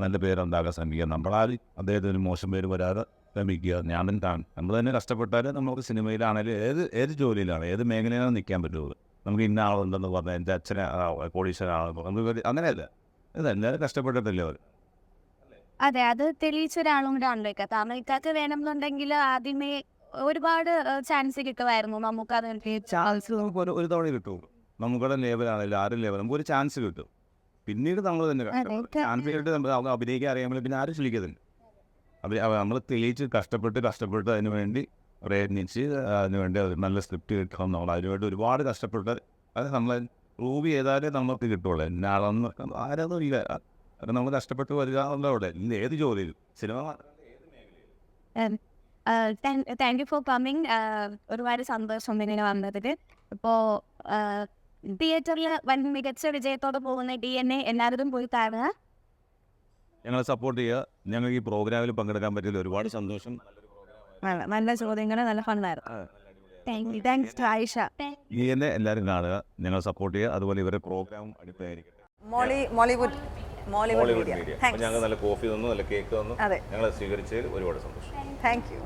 നല്ല പേരുണ്ടാക്കാൻ ശ്രമിക്കുക. നമ്മളാൽ അദ്ദേഹത്തിന് മോശം പേര് വരാതെ ശ്രമിക്കുക. ഞാൻ എന്താണ് നമ്മൾ തന്നെ കഷ്ടപ്പെട്ടാൽ നമുക്ക് സിനിമയിലാണെങ്കിലും ഏത് ജോലിയിലാണ് ഏത് മേഖലയിലാണ് നിൽക്കാൻ പറ്റുള്ളൂ. നമുക്ക് ഇന്ന ആളുണ്ടെന്ന് പറഞ്ഞാൽ എൻ്റെ അച്ഛനെ കോടീശ്വരനാണെന്ന് നമുക്ക് അങ്ങനെയല്ല. ഇതെല്ലാവരും കഷ്ടപ്പെട്ടിട്ടല്ലേ അവർ. അതെ, അത് തെളിയിച്ച ഒരാളും കൂടെ ആണല്ലോ ഇക്കാക്ക്. കാരണം ഇക്കാക്ക് വേണമെന്നുണ്ടെങ്കിൽ ആദ്യമേ ഒരുപാട് ചാൻസ് കിട്ടുമായിരുന്നു. നമുക്ക് അത് ചാൻസ് നമുക്ക് ഒരു തവണ കിട്ടും. നമുക്കുടെ ലേബലാണെങ്കിലും ആരും ലേബൽ നമുക്ക് ഒരു ചാൻസ് കിട്ടും. പിന്നീട് നമ്മൾ തന്നെ ചാൻസ് കിട്ടി നമ്മൾ അഭിനയിക്കാൻ അറിയാമെങ്കിൽ പിന്നെ ആരും ചൊല്ലിക്കത്തില്ല. നമ്മൾ തെളിയിച്ച് കഷ്ടപ്പെട്ട് അതിന് വേണ്ടി പ്രയത്നിച്ച് അതിനുവേണ്ടി നല്ല സ്ക്രിപ്റ്റ് കിട്ടണം. നമ്മൾ അതിനുവേണ്ടി ഒരുപാട് കഷ്ടപ്പെട്ട് അത് നമ്മൾ പ്രൂവ് ചെയ്താലേ നമുക്ക് കിട്ടുള്ളൂ. എന്നാളെന്ന് ആരൊന്നും ഇല്ല. അത് നമ്മൾ കഷ്ടപ്പെട്ട് വരിക എന്നുള്ളവിടെ ഏത് ജോലിയിലും cinema thank you for coming. ഒരുപാട് സന്തോഷം ഇങ്ങനെ വന്നതിൽ. ഇപ്പോൾ തിയേറ്ററിൽ വൻ മികച്ച വിജയത്തോടെ പോകുന്ന DNA എല്ലാവരും പോയി കാണുക, ഞങ്ങളെ സപ്പോർട്ട് ചെയ്യുക. ഞങ്ങൾക്ക് ഈ പ്രോഗ്രാമിൽ പങ്കെടുക്കാൻ പറ്റിയതിൽ ഒരുപാട് സന്തോഷം. നല്ല ചോദ്യങ്ങൾ, നല്ല ഫണ്ണായിരുന്നു. Thanks to Ayesha. DNA എല്ലാവരും കാണുക, ഞങ്ങൾ സപ്പോർട്ട് ചെയ്യുക. അതുപോലെ ഇവരുടെ പ്രോഗ്രാം അടുത്തായിരിക്കട്ടെ. മോളിവുഡ് മീഡിയ ഞങ്ങൾ നല്ല കോഫി തന്നു, നല്ല കേക്ക് തന്നു. ഞങ്ങളെ സ്വീകരിച്ചതിൽ ഒരുപാട് സന്തോഷം. Thank you.